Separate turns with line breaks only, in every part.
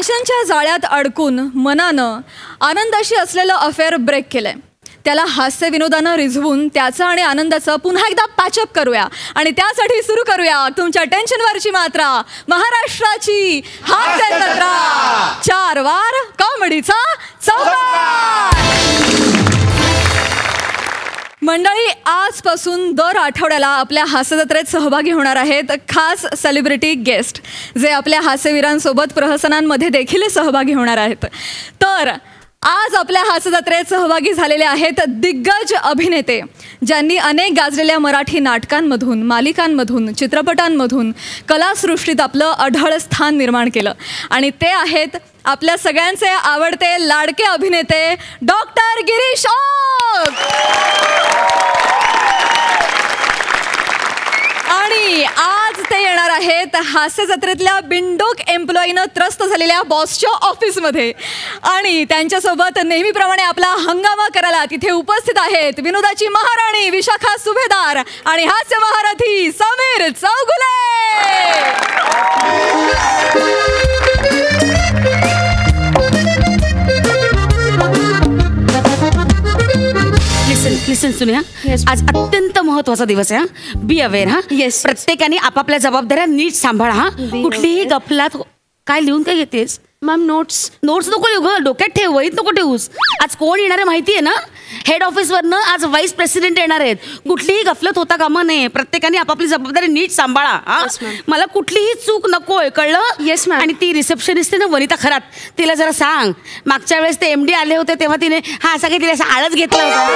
टेन्शनच्या जाळ्यात अडकून मनानं आनंदाशी असलेलं अफेअर ब्रेक केलंय. त्याला हास्य विनोदानं रिझवून त्याचं आणि आनंदाचं पुन्हा एकदा पॅचअप करूया आणि त्यासाठी सुरू करूया तुमच्या टेन्शनवरची मात्रा, महाराष्ट्राची हास्य जत्रा. 4 वार कॉमेडीचा चौकार. मंडळी, आजपासून दर आठवड्याला आपल्या हास्य जत्रेत सहभागी होणार आहेत खास सेलिब्रिटी गेस्ट, जे आपल्या हास्यवीरांसोबत प्रहसनांमध्ये देखील सहभागी होणार आहेत. तर आज आपल्या हास्य जत्रेत सहभागी झालेले आहेत दिग्गज अभिनेते, ज्यांनी अनेक गाजलेल्या मराठी नाटकांमधून, मालिकांमधून, चित्रपटांमधून कलासृष्टीत आपलं अढळ स्थान निर्माण केलं. आणि ते आहेत आपल्या सगळ्यांचे आवडते लाडके अभिनेते डॉक्टर गिरीश ओक. आणि आज ते येणार आहेत हास्य जत्रेतल्या बिनडोक एम्प्लॉईनं त्रस्त झालेल्या बॉसच्या ऑफिसमध्ये. आणि त्यांच्यासोबत नेहमीप्रमाणे आपला हंगामा करायला तिथे उपस्थित आहेत विनोदाची महाराणी विशाखा सुभेदार आणि हास्य महारथी समीर चौगुले.
लिसन सुनिया, आज अत्यंत महत्वाचा दिवस आहे. Be aware. प्रत्येकाने आपापल्या जबाबदाऱ्या नीट सांभाळा. कुठलीही गफलात. काय लिहून काय घेतेस
मॅम? नोट्स
नको लिहू ग, डोक्यात ठेव, वहीत नको ठेवूस. आज कोण येणार आहे माहिती आहे ना? हेड ऑफिसवरनं आज व्हाईस प्रेसिडेंट येणार आहेत. कुठलीही गफलत होता कामा नये. प्रत्येकाने आपापली जबाबदारी नीट सांभाळा. मला कुठलीही चूक नकोय, कळलं?
Yes ma'am.
आणि ती रिसेप्शनिस्ट आहे ना वनिता खरात, तिला जरा सांग, मागच्या वेळेस ते MD आले होते तेव्हा तिने असा काही तिला आळच घेतला होता,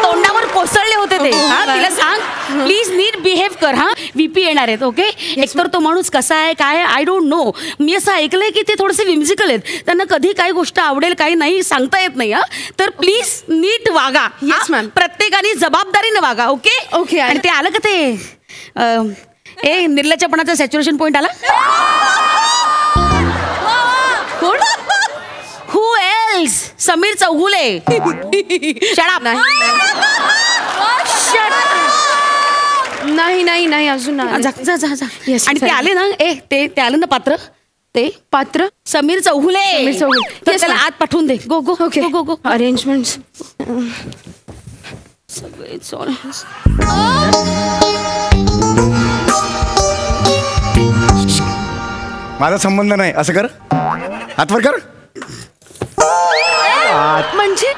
तोंडावर कोसळले होते ते. तिला सांग प्लीज नीट बिहेव कर. VP येणार आहेत. ओके. एकतर तो माणूस कसा आहे काय आय डोंट नो. मी असं ऐकलंय की ते थोडेसे विम्सिकल आहेत. त्यांना कधी काही गोष्ट आवडेल काही नाही सांगता येत नाही. तर प्लीज नीट वागा.
Yes ma'am.
प्रत्येकाने जबाबदारीने वागा. ओके.
ओके.
आणि ते आलं का ते निर्लज्जपणाचा सॅच्युरेशन पॉइंट आला? कोण? Who else? Sameer Chougule. Shut up.
नाही अजून
जा. आणि ते आले ना ते आलं ना पात्र समीर चौगुले. तर त्याला आत पाठवून दे. गो गो. ओके. गो.
अरेंजमेंट्स
सगळे
माझा संबंध नाही. असं कर, हातवर कर.
म्हणजे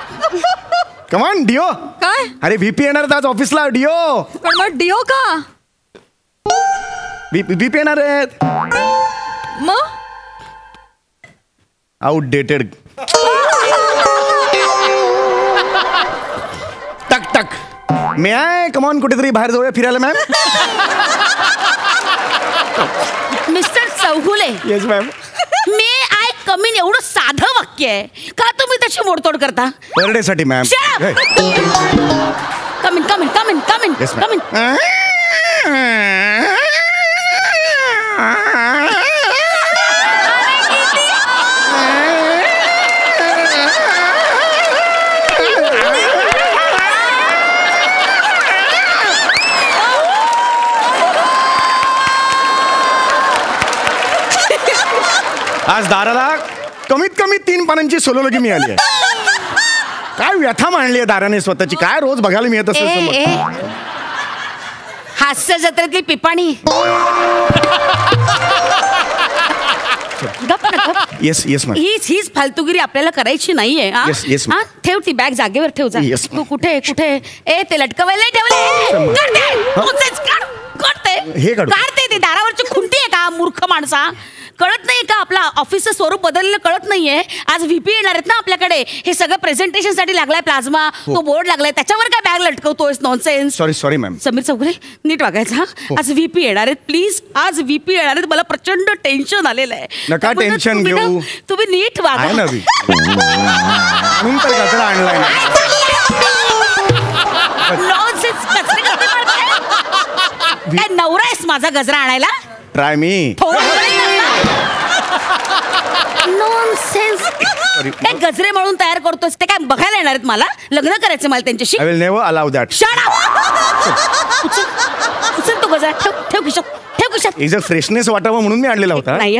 कमान डिओ.
काय?
अरे VP येणार आज ऑफिसला. डिओ.
पण मग डिओ का?
VP येणार आहेत.
मग
आउटडेटेड. टक मे आय कमॉन कुठेतरी बाहेर जाऊया फिरायला ma'am.
Mister Chougule.
Yes ma'am.
May I come in एवढं साधं वाक्य आहे का तुम्ही त्याची मोडतोड करता?
पर डे साठी ma'am.
Come in.
Yes ma'am. आज दाराला कमीत कमी 3 पानांची सोलोलॉजी मिळाली आहे. काय व्यथा मांडली आहे दाराने स्वतःची. काय रोज बघायला मिळत असेल.
हास्य जत्रेतली पिपाणी.
Yes ma'am.
हीच फालतूगिरी आपल्याला करायची नाहीये.
Yes,
हा ठेव ती बॅग जागेवर ठेव. जा.
Yes,
तू कुठे ते लटकवायला नाही ठेवले.
हे
काढते ते दारावरची खुंटी आहे का मूर्ख माणसा? कळत नाही का आपला ऑफिसचं स्वरूप बदललेलं कळत नाहीये? आज VP येणार आहेत ना आपल्याकडे. हे सगळं प्रेझेंटेशन साठी लागलाय प्लाझ्मा. तो बोर्ड लागलाय त्याच्यावर काय बॅग लटकवतोयस? Nonsense.
Sorry ma'am.
Sameer Chougule नीट वागायचं. आज VP येणार आहेत. प्लीज आज VP येणार आहेत. मला प्रचंड टेन्शन आलेलं आहे.
नका टेन्शन घेऊ.
तुम्ही नीट वागा.
म्हणून तर गजरा आणलाय.
काय नवरा आहेस माझा गजरा आणायला?
ट्राय मी.
नॉनसेन्स. काय गजरे म्हणून तयार करतोस? ते काय बघायला येणार आहेत मला? लग्न करायचं मला त्यांच्याशी.
I will never allow that.
Shut up. उचल तो गजरा, ठेव खिशात.
एक जर फ्रेशनेस वाटावं म्हणून मी आणलेला होता.
नाही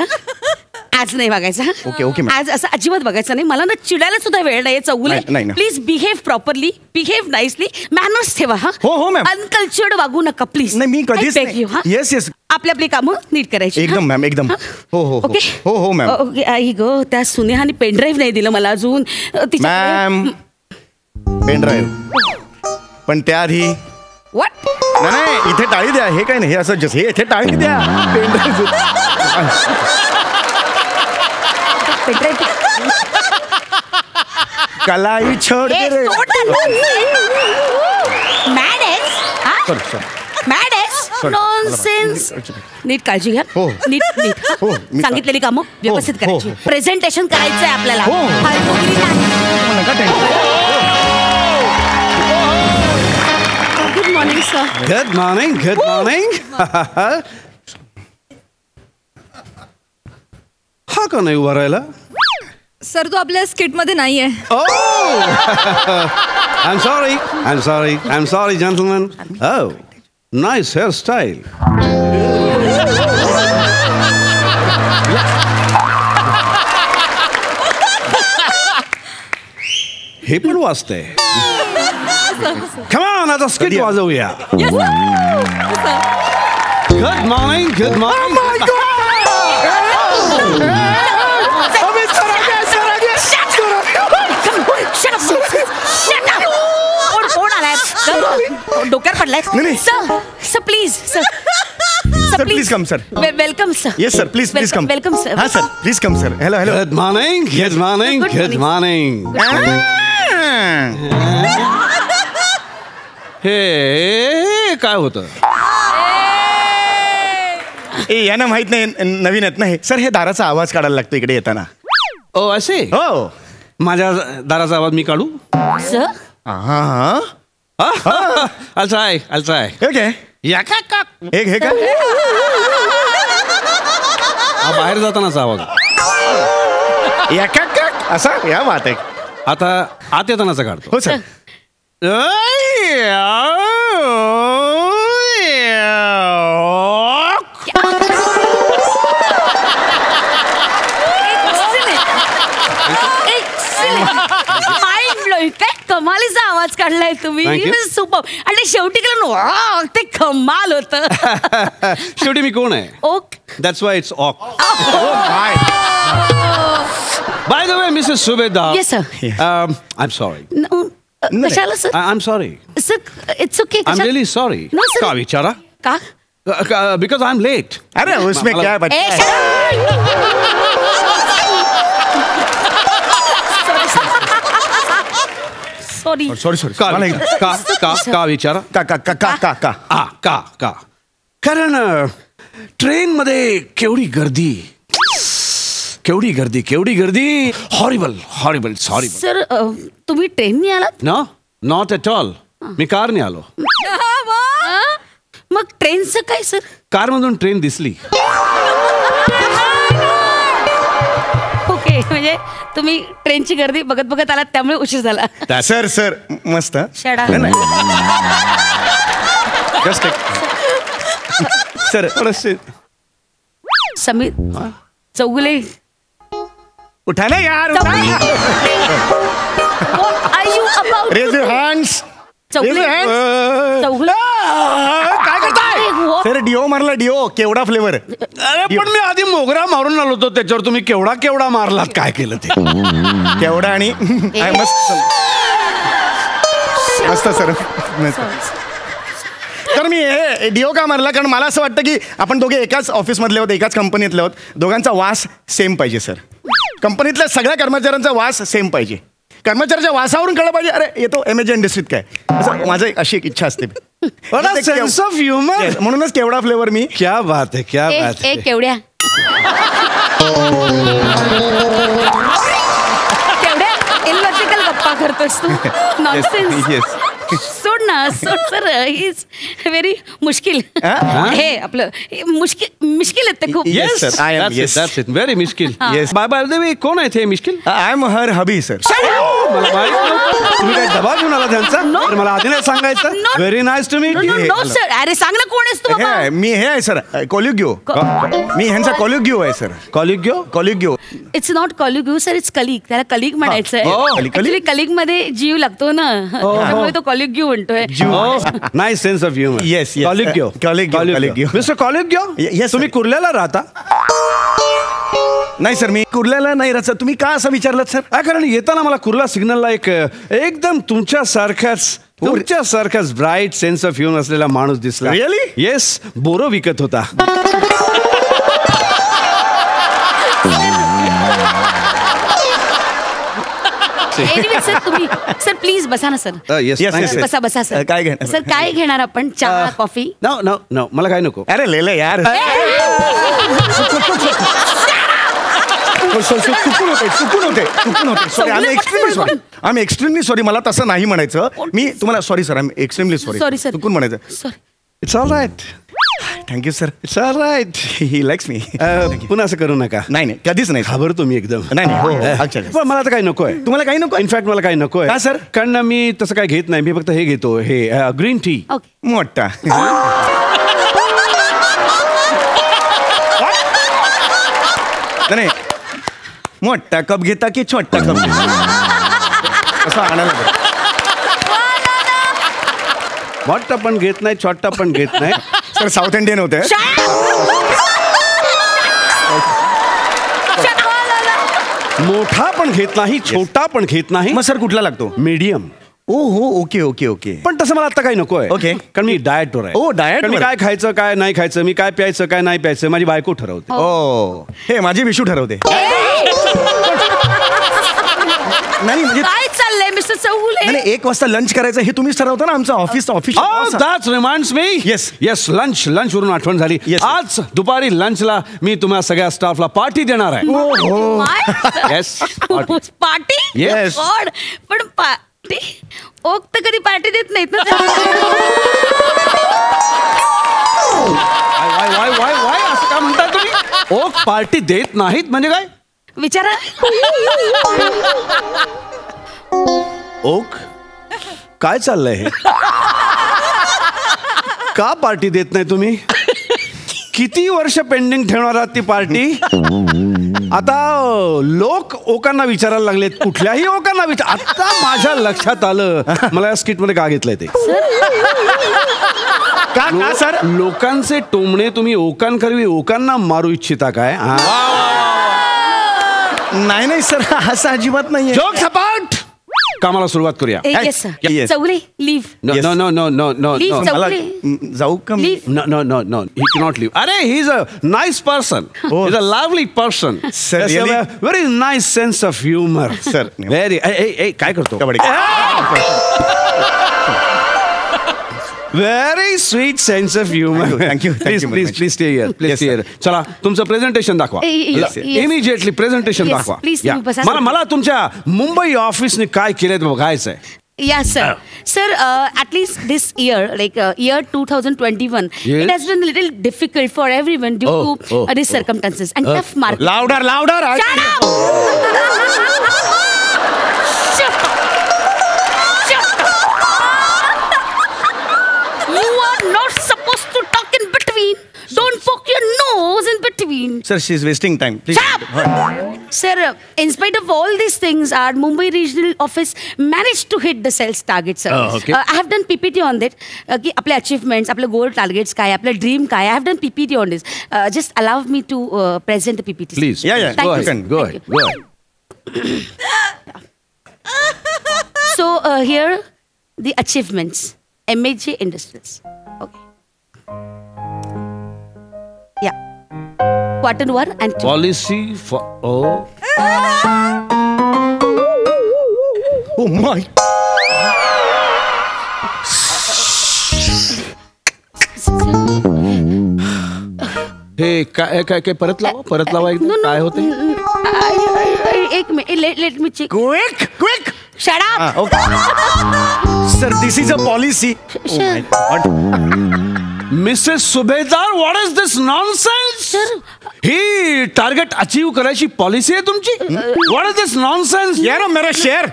आज नाही बघायचं.
Okay, ma'am.
आज असं अजिबात बघायचं नाही. मला ना चिडायला सुद्धा वेळ नाही चौगुले.
नाही.
Please behave properly, behave nicely, manners ठेवा.
हो, मॅम.
अनकल्चर्ड वागू नका प्लीज.
नाही, मी कधीच येस
आपली कामं नीट करायची.
एकदम मॅम, एकदम. हो
ओके.
हो मॅम.
ओके. आई ग, त्या सुनेहाने पेनड्राईव्ह नाही दिलं मला अजून.
मॅम पेनड्राईव्ह पण त्याआधी
व्हॉट?
नाही इथे टाळी द्या. हे काय नाही, हे असं हे इथे टाळी द्या. कलाई छोड दे रे.
नॉनसेन्स. नीट काळजी घ्या.
हो.
नीट
हो, मी
सांगितलेली कामं व्यवस्थित
हो,
करायची.
हो.
प्रेझेंटेशन करायचंय आपल्याला.
हो.
फालतूगिरी नाही.
नका tension.
Good morning sir.
Good morning. हा का नाही उभा राहिला?
सर तो आपल्या स्किटमध्ये नाहीये.
I'm sorry, gentlemen. Oh, nice hairstyle. हे पण वाजतंय. Come on, आता स्किट वाजवूया. Good morning.
डोक्यावर पडलाय.
नाही.
Sir please
sir please come sir.
Welcome sir.
Yes sir please come.
Welcome sir.
हां sir please come sir. Hello.
Good morning. हे काय होतं?
यांना माहित नाही, नवीन आहेत ना हे. सर हे दाराचा आवाज काढायला लागतो इकडे येताना.
ओ असे?
हो.
माझ्या दाराचा आवाज मी काढू?
सर
हा.
I'll try.
ओके.
या का?
एक हे का?
हा बाहेर जातानाचा आवाज.
या का असा या बात आहे.
आता आत येतानाचा काढतो.
हो सर.
Mind blowing. काय कमालीचा आवाज काढलाय तुम्ही.
Thank you.
सुपर. आणि शेवटी केलं ते कमाल होतं.
शेवटी मी कोण आहे?
Okay.
That's why it's awk. By the way, Mrs. Subedar.
Yes, sir.
I'm sorry.
कशाला sir?
I'm sorry.
Sir it's okay.
I'm really sorry.
No, sir.
का विचारा?
का?
Because I'm late.
अरे उसमें क्या है बच्चा है?
सॉरी.
सॉरी
का विचारा? का कारण ट्रेन मध्ये केवढी गर्दी. Horrible sorry.
सर तुम्ही ट्रेननी आलात?
No not at all. मी कारने आलो.
मग ट्रेनचं काय सर?
कारमधून ट्रेन दिसली.
ओके. म्हणजे तुम्ही ट्रेनची गर्दी बघत आलात त्यामुळे उशीर झाला.
सर मस्त.
शडा.
सर
समीर चौगुले.
उठा ना यार. Raise your hands.
चौगुले.
काय करताय? सर डिओ मारला. डिओ केवढा फ्लेवर.
अरे पण मी आधी मोगरा मारून आलो होतो. त्याच्यावर तुम्ही केवढा मारलात. काय केलं ते?
केवढा आणि मस्त सर. तर मी हे डिओ का मारला कारण मला असं वाटतं की आपण दोघे एकाच ऑफिसमधले आहोत, एकाच कंपनीतले आहोत. दोघांचा वास सेम पाहिजे सर. कंपनीतल्या सगळ्या कर्मचाऱ्यांचा वास सेम पाहिजे. कर्मचाऱ्याच्या वासावरून कळलं पाहिजे अरे येतो एमएच इंडस्ट्रीत काय. असं माझं अशी एक इच्छा असते.
Sense of humour.
म्हणूनच केवढा फ्लेवर मी.
क्या बात है.
केवढ्या इलॉजिकल गप्पा करतोस तू. नॉनसेन्स. सोड ना सर. इज व्हेरी मुश्किल. हे आपलं मुश्किल आहेत ते खूप.
Yes,
sir, I am. Yes.
That's it. Very मुश्किल.
Yes.
By the way, कोण आहे ते मुश्किल?
I am her hubby sir.
मला माहित नव्हतं. तुम्ही काय डबा घेऊन आला त्यांचा? तर मला आधी नाही सांगायचं. Very nice to meet.
No sir. अरे सांग ना कोण आहेस तू
हे
बाबा?
आहे, मी हे आहे सर कोल्युग्यो. मी ह्यांचा कोल्युग्यो आहे sir. Colleague.
It's not colleague sir, it's colleague. त्याला कलिग म्हणायचं आहे. कलिग मध्ये जीव लागतो ना, त्यामुळे तो कॉलिग्यू म्हणतोय.
Nice sense of humour.
Yes, yes.
कॉलिग्यो.
Colleague.
Mister कॉलिग्यो,
Yes,
तुम्ही
sir.
कुर्ल्याला राहता?
नाही सर, मी कुर्ल्याला नाही राहत सर. तुम्ही का असं विचारलं सर?
कारण येताना मला कुर्ला सिग्नलला एकदम तुमच्यासारखाच ब्राईट सेन्स ऑफ ह्युमर असलेला माणूस दिसला.
Really?
येस, बोरो विकत होता.
Anyway, सर तुम्ही सर प्लीज बसा ना sir.
Yes,
Yes, yes, yes.
बसा बसा सर.
काय घेणार?
सर काय घेणार आपण? चहा कॉफी?
नो नो नो, मला काय नको.
अरे लेले यार. चुकून होते. सॉरी, आम्ही एक्स्ट्रीमली सॉरी. मला तसं नाही म्हणायचं. मी तुम्हाला सॉरी सर, आम्ही एक्स्ट्रीमली
Sorry,
सॉरी.
sir.
चुकून म्हणायचं.
Sorry.
It's all right.
Thank you sir.
It's all right.
He likes me.
पुन्हा असं करू नका.
नाही कधीच नाही.
घाबरतो मी एकदम.
नाही हो अच्छा.
पण मला तर काही नकोय.
तुम्हाला काही नको?
इनफॅक्ट मला काही नकोय.
का, sir?
कारण मी तसं काही घेत नाही. मी फक्त हे घेतो, हे ग्रीन टी.
ओके.
मोठा. नाही मोठा कप घेता की छोटा कप असं आणायला
मोठा पण घेत नाही, छोटा पण घेत नाही.
सर साऊथ इंडियन होते.
मोठा पण घेत नाही, छोटा पण घेत नाही.
मग सर कुठला लागतो?
मीडियम.
ओ हो ओके.
पण तसं मला आता काही नकोय.
Okay.
कारण मी डाएटवर आहे.
ओ, diet
कारण मी
वर.
काय खायचं काय नाही खायचं, मी काय प्यायचं काय नाही प्यायचं, माझी बायको ठरवते.
ओ हे माझी विशू ठरवते. नाही म्हणजे
काय चाललंय मिस्टर चौगुले?
नाही 1 वाजता लंच करायचं हे तुम्हीच ठरवता ना. आमचं office
that's reminds me.
Yes.
Yes, lunch वरून आठवण झाली.
Yes, sir.
आज दुपारी लंचला मी तुम्हा सगळ्या स्टाफला पार्टी देणार आहे. Yes,
party?
Yes.
गॉड, पण पार्टी ओक तर कधी पार्टी देत नाहीत ना.
वाय असं का म्हणताय तुम्ही? ओक पार्टी देत नाहीत म्हणजे काय?
विचारा.
ओक काय चाललंय हे? का पार्टी देत नाही तुम्ही? किती वर्ष पेंडिंग ठेवणार आहात ती पार्टी? आता लोक ओकांना विचारायला लागलेत, कुठल्याही ओकांना आता माझ्या लक्षात आलं मला या स्किट मध्ये का घेतलंय ते.
का सर?
लोकांचे टोमणे तुम्ही ओकांकरवी ओकांना मारू इच्छिता काय?
नाही सर असं अजिबात नाहीये.
जोक सपाट. कामाला सुरुवात करूया.
Yes sir.
Yes.
Chougule leave.
No,
Yes.
no.
Leave.
मला जाऊ का?
Leave.
No. He cannot leave. Arey, he's a nice person.
Oh.
He's a lovely person.
Sir,
Has
really?
a very nice sense of humor.
Sir.
Very. Hey, काय करतो?
Kabaddi.
Very sweet sense of humor.
Thank you very much.
Please stay here.
Yes, sir.
चला तुमचं presentation दाखवा.
Yes.
Immediately presentation
Yes,
दाखवा.
please,
Yeah.
तुम्ही बसा.
मला तुमच्या मुंबई ऑफिसने काय केलंय बघायचंय.
Yes, sir. Sir, at least this year, like year 2021,
Yes.
it has been a little difficult for everyone due to these circumstances and tough market.
Louder.
Shut up! Shut up! You are not supposed to talk in between. Don't poke your nose in between.
Sir, she's wasting time. Please.
Shut up! Sir, in spite of all these things, our Mumbai regional office managed to hit the sales target, sir.
Oh, okay.
I have done PPT on that. की आपले achievements, आपले goal targets काय, आपले dream काय. I have done PPT on this. Just allow me to present the PPT. sir.
Please.
Yeah.
Thank
Go
you,
ahead.
sir.
Go
Thank
ahead.
you.
Go ahead.
So here, the achievements. MAJ Industries. Okay. Yeah. Quarter 1 and 2.
Policy for
Oh my.
हे काय परत लावा एकदा. काय होते?
एक minute. Let me check.
Quick.
Shut up.
Okay. Sir, this is a policy. Oh my God.
Mrs Subhedar, what is this nonsense? ही target achieve करायची पॉलिसी आहे तुमची? What is this nonsense?
ये ना मेरा शेर.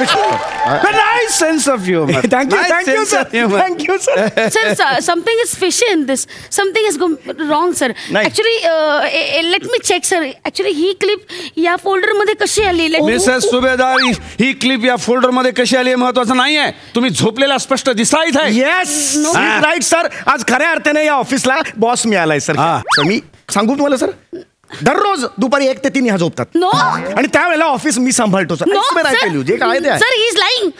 Nice sense of humor.
Thank you,
Nice
thank you,
sense
sir.
of humor.
Thank you, sir.
Sir, something is fishy in this. Something has gone wrong, sir.
नाही.
Actually, let me check, sir. Actually, ही clip या folder मध्ये कशी आली?
Mrs सुभेदार, ही clip या folder मध्ये कशी आली महत्वाचं नाहीये. तुम्ही झोपलेला स्पष्ट दिसता इथे.
Yes right sir. आज खऱ्या अर्थाने या ऑफिसला बॉस मिळालाय सर. मी सांगू तुम्हाला सर, दररोज दुपारी 1 ते 3 ह्या झोपतात.
नो.
आणि त्यावेळेला ऑफिस मी सांभाळतो सर. जे काय ते आहे.
Sir he is lying.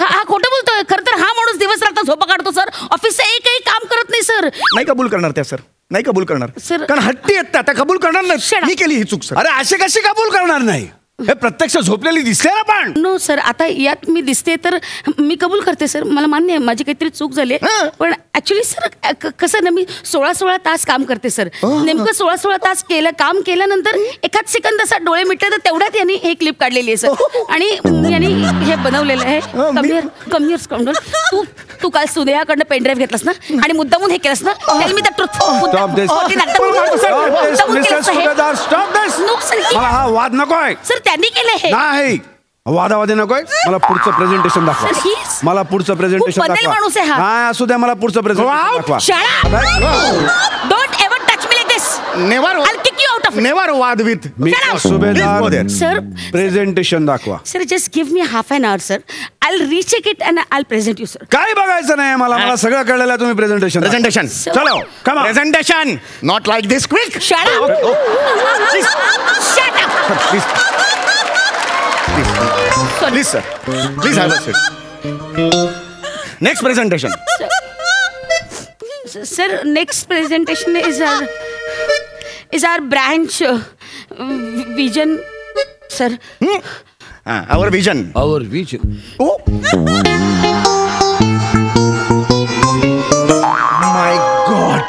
हा खोटं बोलतोय. खरं तर हा माणूस दिवस रात्र झोपा काढतो सर. ऑफिसचं एकही काम करत नाही सर.
नाही कबूल करणार त्या सर. नाही कबूल करणार
Sir.
कारण हट्टी येत त्या कबूल करणार
Shut
नाही.
up.
मी केली ही चूक सर.
अरे असे कशी कबूल करणार नाही? हे प्रत्यक्ष झोपलेली दिसते ना पण.
नो सर, आता यात मी दिसते तर मी कबूल करते सर. मला मान्य आहे माझी काहीतरी चूक झाली आहे.
हां.
पण ऍक्च्युली सर कसं ना, मी 16 तास काम करते सर. नेमकं 16 तास काम केल्यानंतर एखाद सेकंद असा डोळे मिटले तर तेवढ्यात यांनी हे क्लिप काढलेली आहे सर. आणि यांनी हे बनवलेलं आहे. कमियर स्काउंडर. तू काल सुनेयाकडनं पेनड्राईव्ह घेतलास ना आणि मुद्दामून हे केलंस ना. Tell me the truth.
Stop this. Mrs Subhedar, stop this.
No sir.
मला हा वाद नकोय.
सर त्यांनी केलं हे.
नाही, वादावादी नकोय. मला पुढचं प्रेझेंटेशन दाखवा.
Sir, he's-
मला पुढचं प्रेझेंटेशन
खूप बदल
दाखवा.
माणूस आहे हा.
नाही असू द्या, मला पुढचं प्रेझेंटेशन दाखवा.
Shut up! Don't ever touch me like this.
Never
I'll kick you out of it.
Never वाद विथ
Shut up.
सुभेदार,
Sir,
प्रेझेंटेशन दाखवा.
sir, just give me half an hour, sir. I'll recheck it and I'll present you, sir.
काय बघायचं नाही मला सगळं कळलेलं आहे. तुम्ही प्रेझेंटेशन
प्रेझेंटेशन.
चलो कमा.
Presentation not like this quick.
Shut up! Shut up!
Please sir. Please have a seat. Next presentation.
Sir, next presentation is our branch vision, sir.
Our vision.
Our vision.
Oh my God.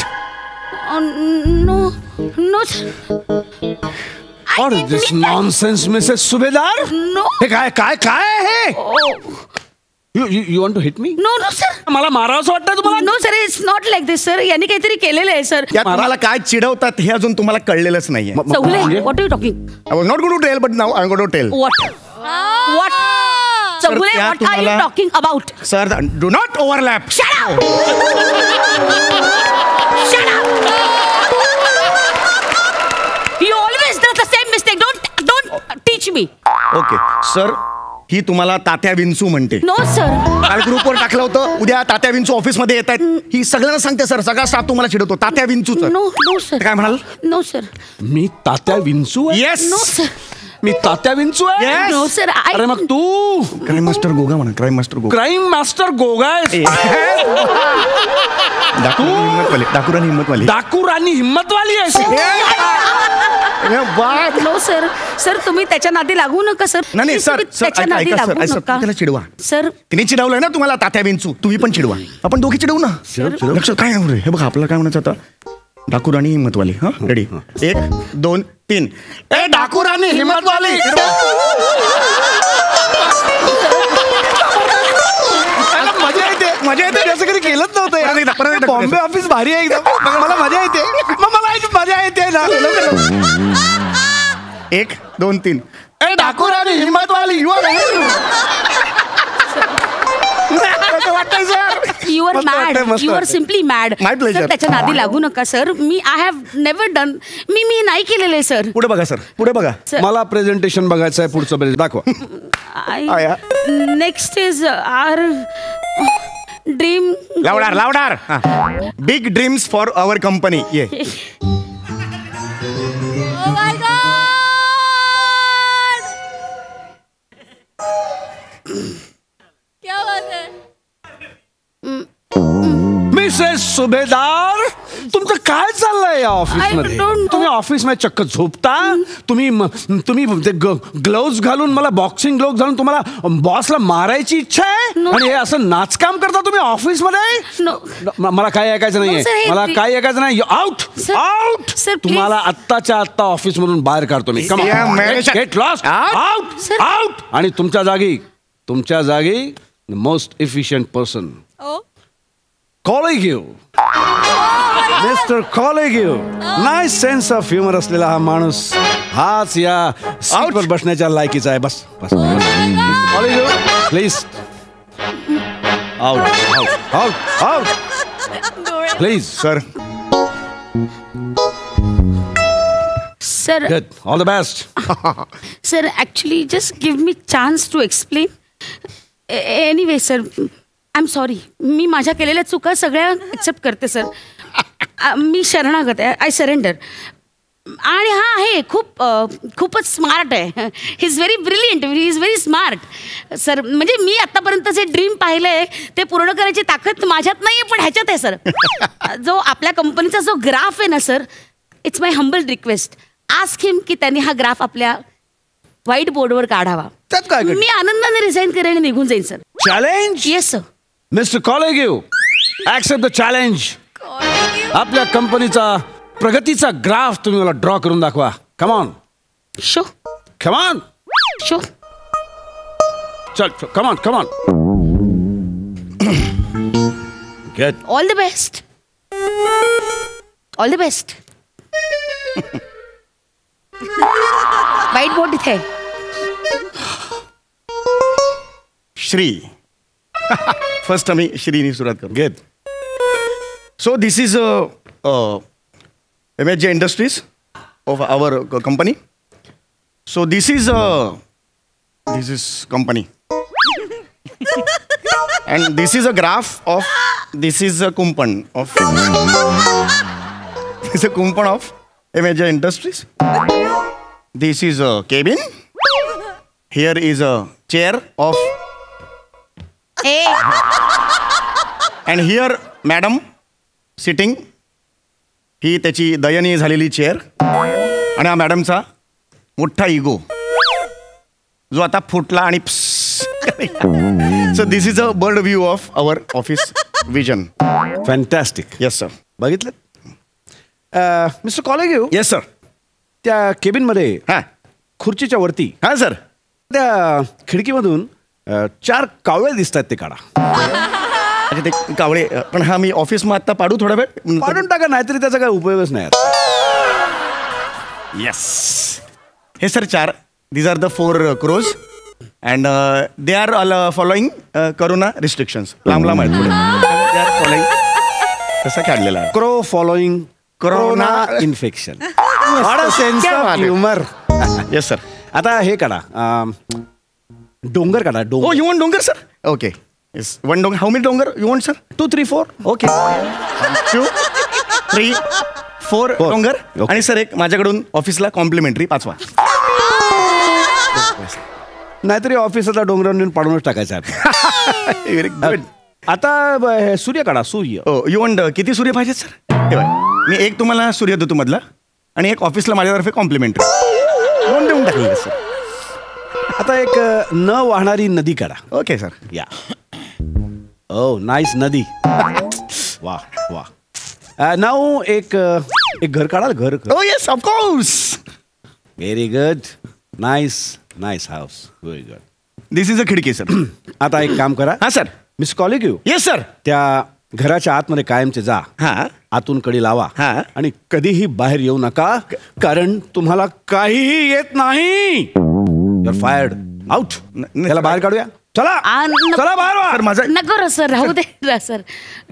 No, sir.
What is this nonsense, Mrs. सुभेदार?
No.
हे काय आहे? You want to hit me?
No, sir.
मला मारावंसं वाटतं तुम्हाला?
No, sir, it's not like this, sir. यांनी काहीतरी केलेलं आहे, सर.
यात मला काय चिडवतात हे अजून तुम्हाला कळलेलंच नाहीये.
Chougule, what are you talking?
I was not going to tell, but now I'm going to tell.
What? Chougule,
त्या
what are you
तुम्हाला-
talking about?
Sir, do not overlap.
Shut up! Shut up! You always do the same mistake. Don't teach me.
Okay sir, ही तुम्हाला तात्या विंचू म्हणते.
No, sir.
काल ग्रुपवर टाकलं होतं, उद्या तात्या विंचू ऑफिस मध्ये येत आहेत. ही सगळ्यांना सांगते सर. सगळा स्टाफ तुम्हाला चिडवतो तात्या विंचू.
No, sir.
काय म्हणाल?
No, sir.
मी तात्या विंचू आहे?
येस.
No, sir.
मी तात्या विंचू आहे?
Yes.
No, sir.
अरे मग तू
क्राईम मास्टर गोगा म्हणा. Crime master Goga.
Crime master Goga आहेस?
डाकुरानी हिम्मतवाली.
डाकू राणी हिम्मतवाली आहेस?
No, sir. Sir, तुम्ही त्याच्या नादी लागू नका, सर.
नाही सर.
तुम्ही त्याच्या नादी
ऐका
लागू
सर.
नका.
त्याला चिडवा.
सर,
तिने चिडवलंय ना तुम्हाला तात्या विंचू. तुम्ही पण चिडवा. आपण दोघी चिडवू ना. लक्षात काय आहे रे? हे बघा आपल्याला काय म्हणायचं आता. डाकुराणी हिम्मतवाली. हा रेडी. 1 2 3. ए डाकुराणी हिम्मतवाली. मजा येते.
असं कधी केलंच
परत एकदा.
नव्हतं. बॉम्बे ऑफिस भारी आहे एकदम. मला मजा येते. मला मजा येते ना.
1 2 3. ए डाकुराणी हिम्मतवाली. वाटतंय सर.
यू आर
मस्त
मॅड.
वाटतंय, मस्त
यू आर
वाटतंय.
Simply mad.
My pleasure.
त्याच्या नादी लागू नका, sir. I have never done. मी नाही केलेलं आहे, सर.
पुढे बघा सर. पुढे बघा.
मला प्रेझेंटेशन बघायचं आहे. पुढचं प्रेझेंट दाखवा.
आया.
Next is our dream.
लावडार. Big dreams for our company. ये
Oh my God! क्या बात है?
मिसेस सुभेदार, तुमचं काय चाललंय या ऑफिस
I
मध्ये?
don't know.
तुम्ही ऑफिस मध्ये चक्क झोपता. तुम्ही ग्लोव्ज घालून, मला बॉक्सिंग ग्लोव्ज घालून तुम्हाला बॉसला मारायची इच्छा आहे
No.
आणि हे असं नाचकाम करता तुम्ही ऑफिस मध्ये?
No.
मला काय ऐकायचं
No, sir,
नाहीये.
हे
मला काय ऐकायचं नाही. Out
Sir,
out.
sir, please.
तुम्हाला आत्ताच्या आत्ता ऑफिस मधून बाहेर काढतो मी.
Yeah, man.
Get lost.
Out.
Out
Sir.
Out. आणि तुमच्या जागी तुमच्या जागी मोस्ट इफिशियंट पर्सन
ओ
कॉलेगिव. मिस्टर कॉलेगिव. नाईस सेन्स ऑफ ह्युमर असलेला हा माणूस हाच या सीटवर बसण्याच्या लायकीचा आहे. बस बस कॉलेगिव please. Out out out please.
Sir
sir
good. All the best.
Sir actually just give me chance to explain. Anyway sir I am sorry. मी माझ्या केलेल्या चुका सगळ्या एक्सेप्ट करते सर. मी शरणागत आहे. I surrender. आणि हा आहे खूपच स्मार्ट आहे. He is very brilliant. He is very smart sir. म्हणजे मी आत्तापर्यंत जे ड्रीम पाहिलं आहे ते पूर्ण करायची ताकद माझ्यात नाही आहे, पण ह्याच्यात आहे सर. जो आपल्या कंपनीचा जो ग्राफ आहे ना sir, it's my humble request. Ask him की त्यांनी हा ग्राफ आपल्या व्हाईट बोर्डवर काढावा.
त्यात काय
मी आनंदाने रिझाईन करेन आणि निघून जाईन sir.
Challenge.
Yes sir.
Mister कॉलेगिव ऍक्सेप्ट द चॅलेंज. आपल्या कंपनीचा प्रगतीचा ग्राफ तुम्ही मला ड्रॉ करून दाखवा. Come on
show
come on.
Show.
चल come on come on. Good.
All the best. All the best. White board इथे आहे.
श्री. फर्स्ट आम्ही श्रीनी सुरुवात करू.
Good.
So this is MHJ Industries of our company. So this is company. And this is a graph of, this is a kumpan of, this is a kumpan of MHJ Industries. This is a cabin. Here is a chair of, and here madam sitting. ही त्याची दयनीय झालेली chair आणि हा मॅडमचा मोठा ego जो आता फुटला आणि so this is a bird view of our office vision.
Fantastic.
Yes sir.
बघितलं मिस्टर कॉलेगिव.
Yes sir.
त्या केबिनमध्ये
हां
खुर्चीच्या वरती
हां सर.
त्या खिडकीमधून 4 कावळे दिसतात. ते काढा.
अच्छा ते कावळे. पण हा मी ऑफिस मग आता पाडू थोडा वेळ.
पाडून टाका नाहीतरी त्याचा काय उपयोगच नाही.
येस. हे sir 4. These are the 4 crows and they are all following corona restrictions. लांब लांब आहेत दे आर फॉलोईंग. तसा काढलेला आहे.
Crow following corona infection. Sense of humour.
Yes sir.
आता हे काढा. डोंगर काढा.
Oh,
डोंगर.
you want डोंगर सर? Okay. Yes. One डोंगर. How many डोंगर you want sir?
2 3 4.
Okay. 2 3 4 डोंगर.
Okay.
आणि सर एक माझ्याकडून ऑफिसला कॉम्प्लिमेंटरी 5वा.
नाहीतरी ऑफिसला डोंगरावर नेऊन पाडूनच टाकायचं आहे.
Very good.
आता हे सूर्य काढा. सूर्य.
यू वॉन्ट किती सूर्य पाहिजेत सर? हे बघ मी एक तुम्हाला सूर्य देतो मधला आणि एक ऑफिसला माझ्यातर्फे कॉम्प्लिमेंटरी 2 देऊन टाकले सर.
आता एक न वाहणारी नदी काढा.
Okay sir.
या. ओ नाईस नदी. वा वा. नाऊ एक घर काढाल. घर.
Oh yes of course.
Very good. Nice house. Very good.
This is a khidki sir.
आता एक काम करा.
हां सर.
मिस कॉलेगिव.
Yes sir.
त्या घराच्या आतमध्ये कायमचे जा.
हां.
आतून कडी लावा.
हां.
आणि कधीही बाहेर येऊ नका कारण तुम्हाला काहीही येत नाही. Your fired. आउट. त्याला बाहेर काढूया. चला चला बाहेर
सर
वा.
माझा
नको रे सर. राहू दे सर.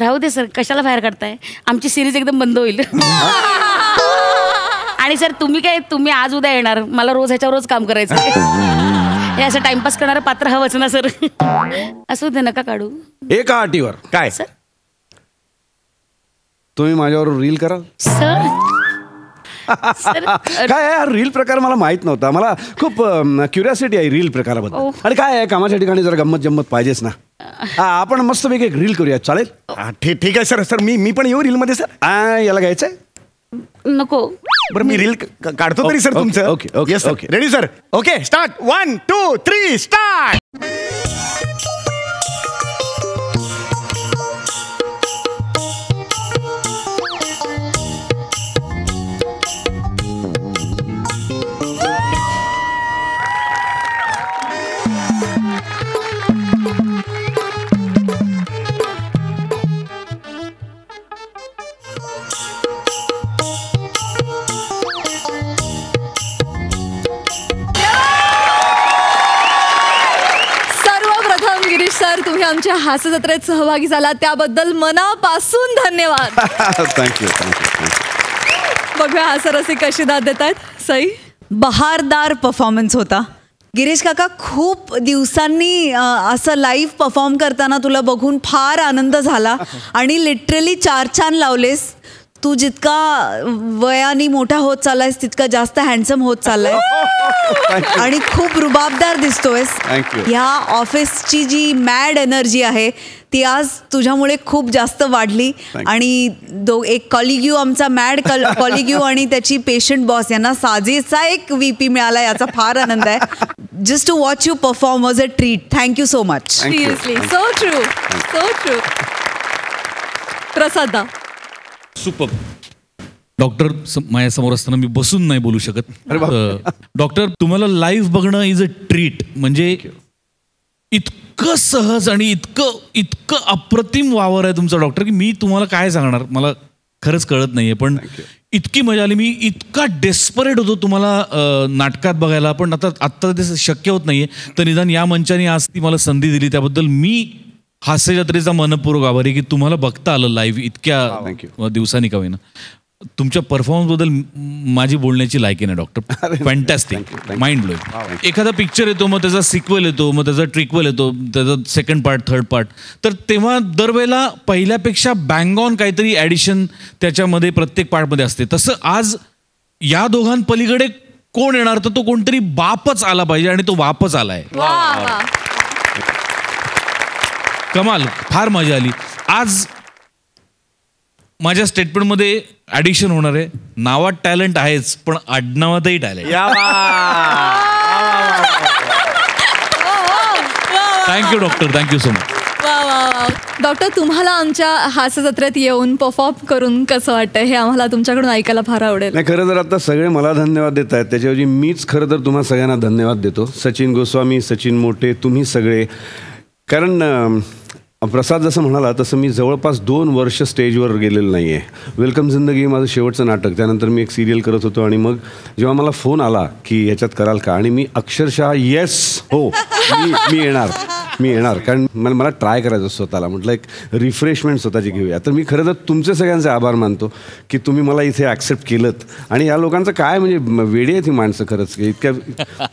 राहू दे सर. कशाला बाहेर काढताय? आमची सिरीज एकदम बंद होईल. आणि सर तुम्ही आज उद्या येणार. मला रोज ह्याच्यावर रोज काम करायचं. हे असं टाइमपास करणारं पात्र हवंच ना सर. असू दे नका काढू.
एका अटीवर.
काय
सर.
तुम्ही माझ्यावर रील कराल.
सर. सर
काय आहे हा रील प्रकार मला माहित नव्हता. मला खूप क्युरियोसिटी आहे रील प्रकाराबद्दल. आणि काय आहे कामाच्या ठिकाणी जरा गंमत जम्मत पाहिजेच ना. आपण मस्तपैकी एक रील करूया. चालेल.
ठीक आहे सर. सर मी पण येऊ रीलमध्ये सर.
याला घ्यायचंय.
नको.
बरं मी रील काढतो तरी सर तुमचं.
Okay
yes okay. Ready sir. Okay start. 1 2 3 start.
Sir तुम्ही आमच्या हास्य जत्रेत सहभागी झाला त्याबद्दल मनापासून धन्यवाद.
थँक्यू.
बघूया हास्यरसिक कशी दाद देत आहेत. सई,
बहारदार परफॉर्मन्स होता. गिरीश काका, खूप दिवसांनी असं लाईव्ह परफॉर्म करताना तुला बघून फार आनंद झाला आणि लिटरली 4 छान लावलेस. तू जितका वयाने मोठा होत चाललायस तितका जास्त हँडसम होत चाललाय आणि खूप रुबाबदार दिसतोयस. ह्या ऑफिसची जी मॅड एनर्जी आहे ती आज तुझ्यामुळे खूप जास्त वाढली आणि एक कॉलिग्यू, आमचा मॅड कॉलिग्यू आणि त्याची पेशंट बॉस यांना साजेसा एक VP मिळाला, याचा फार आनंद आहे. Just to watch you perform was a treat. Thank you so much.
Seriously so true, so true. प्रसादा,
सुपर. डॉक्टर माझ्यासमोर असताना मी बसून नाही बोलू शकत. डॉक्टर, तुम्हाला लाईव्ह बघणं इज अ ट्रीट. म्हणजे इतकं सहज आणि इतकं अप्रतिम वावर आहे तुमचा डॉक्टर की मी तुम्हाला काय सांगणार, मला खरंच कळत नाहीये. पण इतकी मजा आली. मी इतका डेस्परेट होतो तुम्हाला नाटकात बघायला, पण आत्ता ते शक्य होत नाहीये. तर निदान या मंचाने आज ती मला संधी दिली त्याबद्दल मी हास्य जत्रेचा मनपूर्वक आभारी की तुम्हाला बघता आलं लाईव्ह इतक्या दिवसांनी का होईना. तुमच्या परफॉर्मन्सबद्दल माझी बोलण्याची लायकी नाही डॉक्टर. Fantastic, mind blowing. एखादा पिक्चर येतो, मग त्याचा सिक्वेल येतो, मग त्याचा ट्रिक्वेल येतो, त्याचा सेकंड पार्ट, थर्ड पार्ट, तर तेव्हा दरवेळेला पहिल्यापेक्षा बँग ऑन काहीतरी ॲडिशन त्याच्यामध्ये प्रत्येक पार्टमध्ये असते. तसं आज या दोघांपलीकडे कोण येणार, तर तो कोणतरी बापच आला पाहिजे आणि तो बापच आलाय. कमाल, फार मजा आली. आज माझ्या स्टेटमेंटमध्ये ॲडिशन होणार आहे. नावात टॅलेंट आहेच, पण आडनावातही talent. Thank you doctor, thank you so much.
Doctor, तुम्हाला आमच्या हास्य जत्रेत येऊन परफॉर्म करून कसं वाटतं हे आम्हाला तुमच्याकडून ऐकायला फार आवडेल.
नाही, खरं तर आता सगळे मला धन्यवाद देत आहेत, त्याच्याऐवजी मीच खरं तर तुम्हाला सगळ्यांना धन्यवाद देतो. सचिन गोस्वामी, सचिन मोटे, तुम्ही सगळे. कारण प्रसाद जसं म्हणाला तसं मी जवळपास 2 वर्ष स्टेजवर गेलेलं नाही आहे. वेलकम जिंदगी माझं शेवटचं नाटक, त्यानंतर मी एक सिरियल करत होतो आणि मग जेव्हा मला फोन आला की याच्यात कराल का, आणि मी अक्षरशः येस, हो मी येणार कारण मला ट्राय करायचं स्वतःला. म्हटलं एक रिफ्रेशमेंट स्वतःची घेऊया. तर मी खरं तर तुमचे सगळ्यांचे आभार मानतो की तुम्ही मला इथे ॲक्सेप्ट केलं. आणि या लोकांचं काय म्हणजे वेडी आहेत ही माणसं खरंच. इतक्या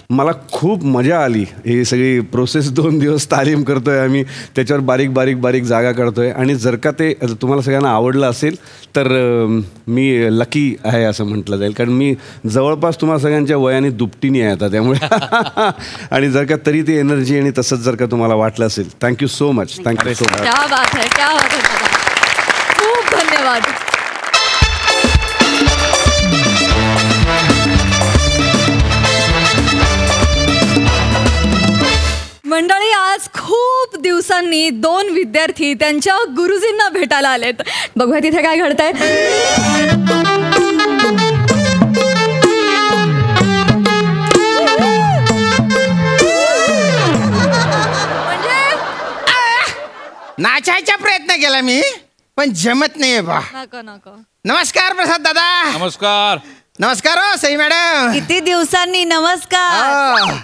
मला खूप मजा आली. ही सगळी प्रोसेस 2 दिवस तालीम करतोय आम्ही, त्याच्यावर बारीक जागा काढतोय. आणि जर का ते तुम्हाला सगळ्यांना आवडलं असेल तर मी लकी आहे असं म्हटलं जाईल, कारण मी जवळपास तुम्हाला सगळ्यांच्या वयाने दुपटीने आहे आता, त्यामुळे आणि जर का तरी ती एनर्जी आणि तसंच जर का तुम्हाला वाटलं असेल, thank you so much. Thank you so much.
क्या बात है, क्या बात है. खूप धन्यवाद. मंडळी, आज खूप दिवसांनी 2 विद्यार्थी त्यांच्या गुरुजींना भेटायला आलेत. बघूया तिथे काय घडतंय.
नाचायचा प्रयत्न केला मी, पण जमत नाहीये बा.
नको.
नमस्कार प्रसाद दादा.
नमस्कार.
नमस्कार हो सई मॅडम.
किती दिवसांनी. नमस्कार.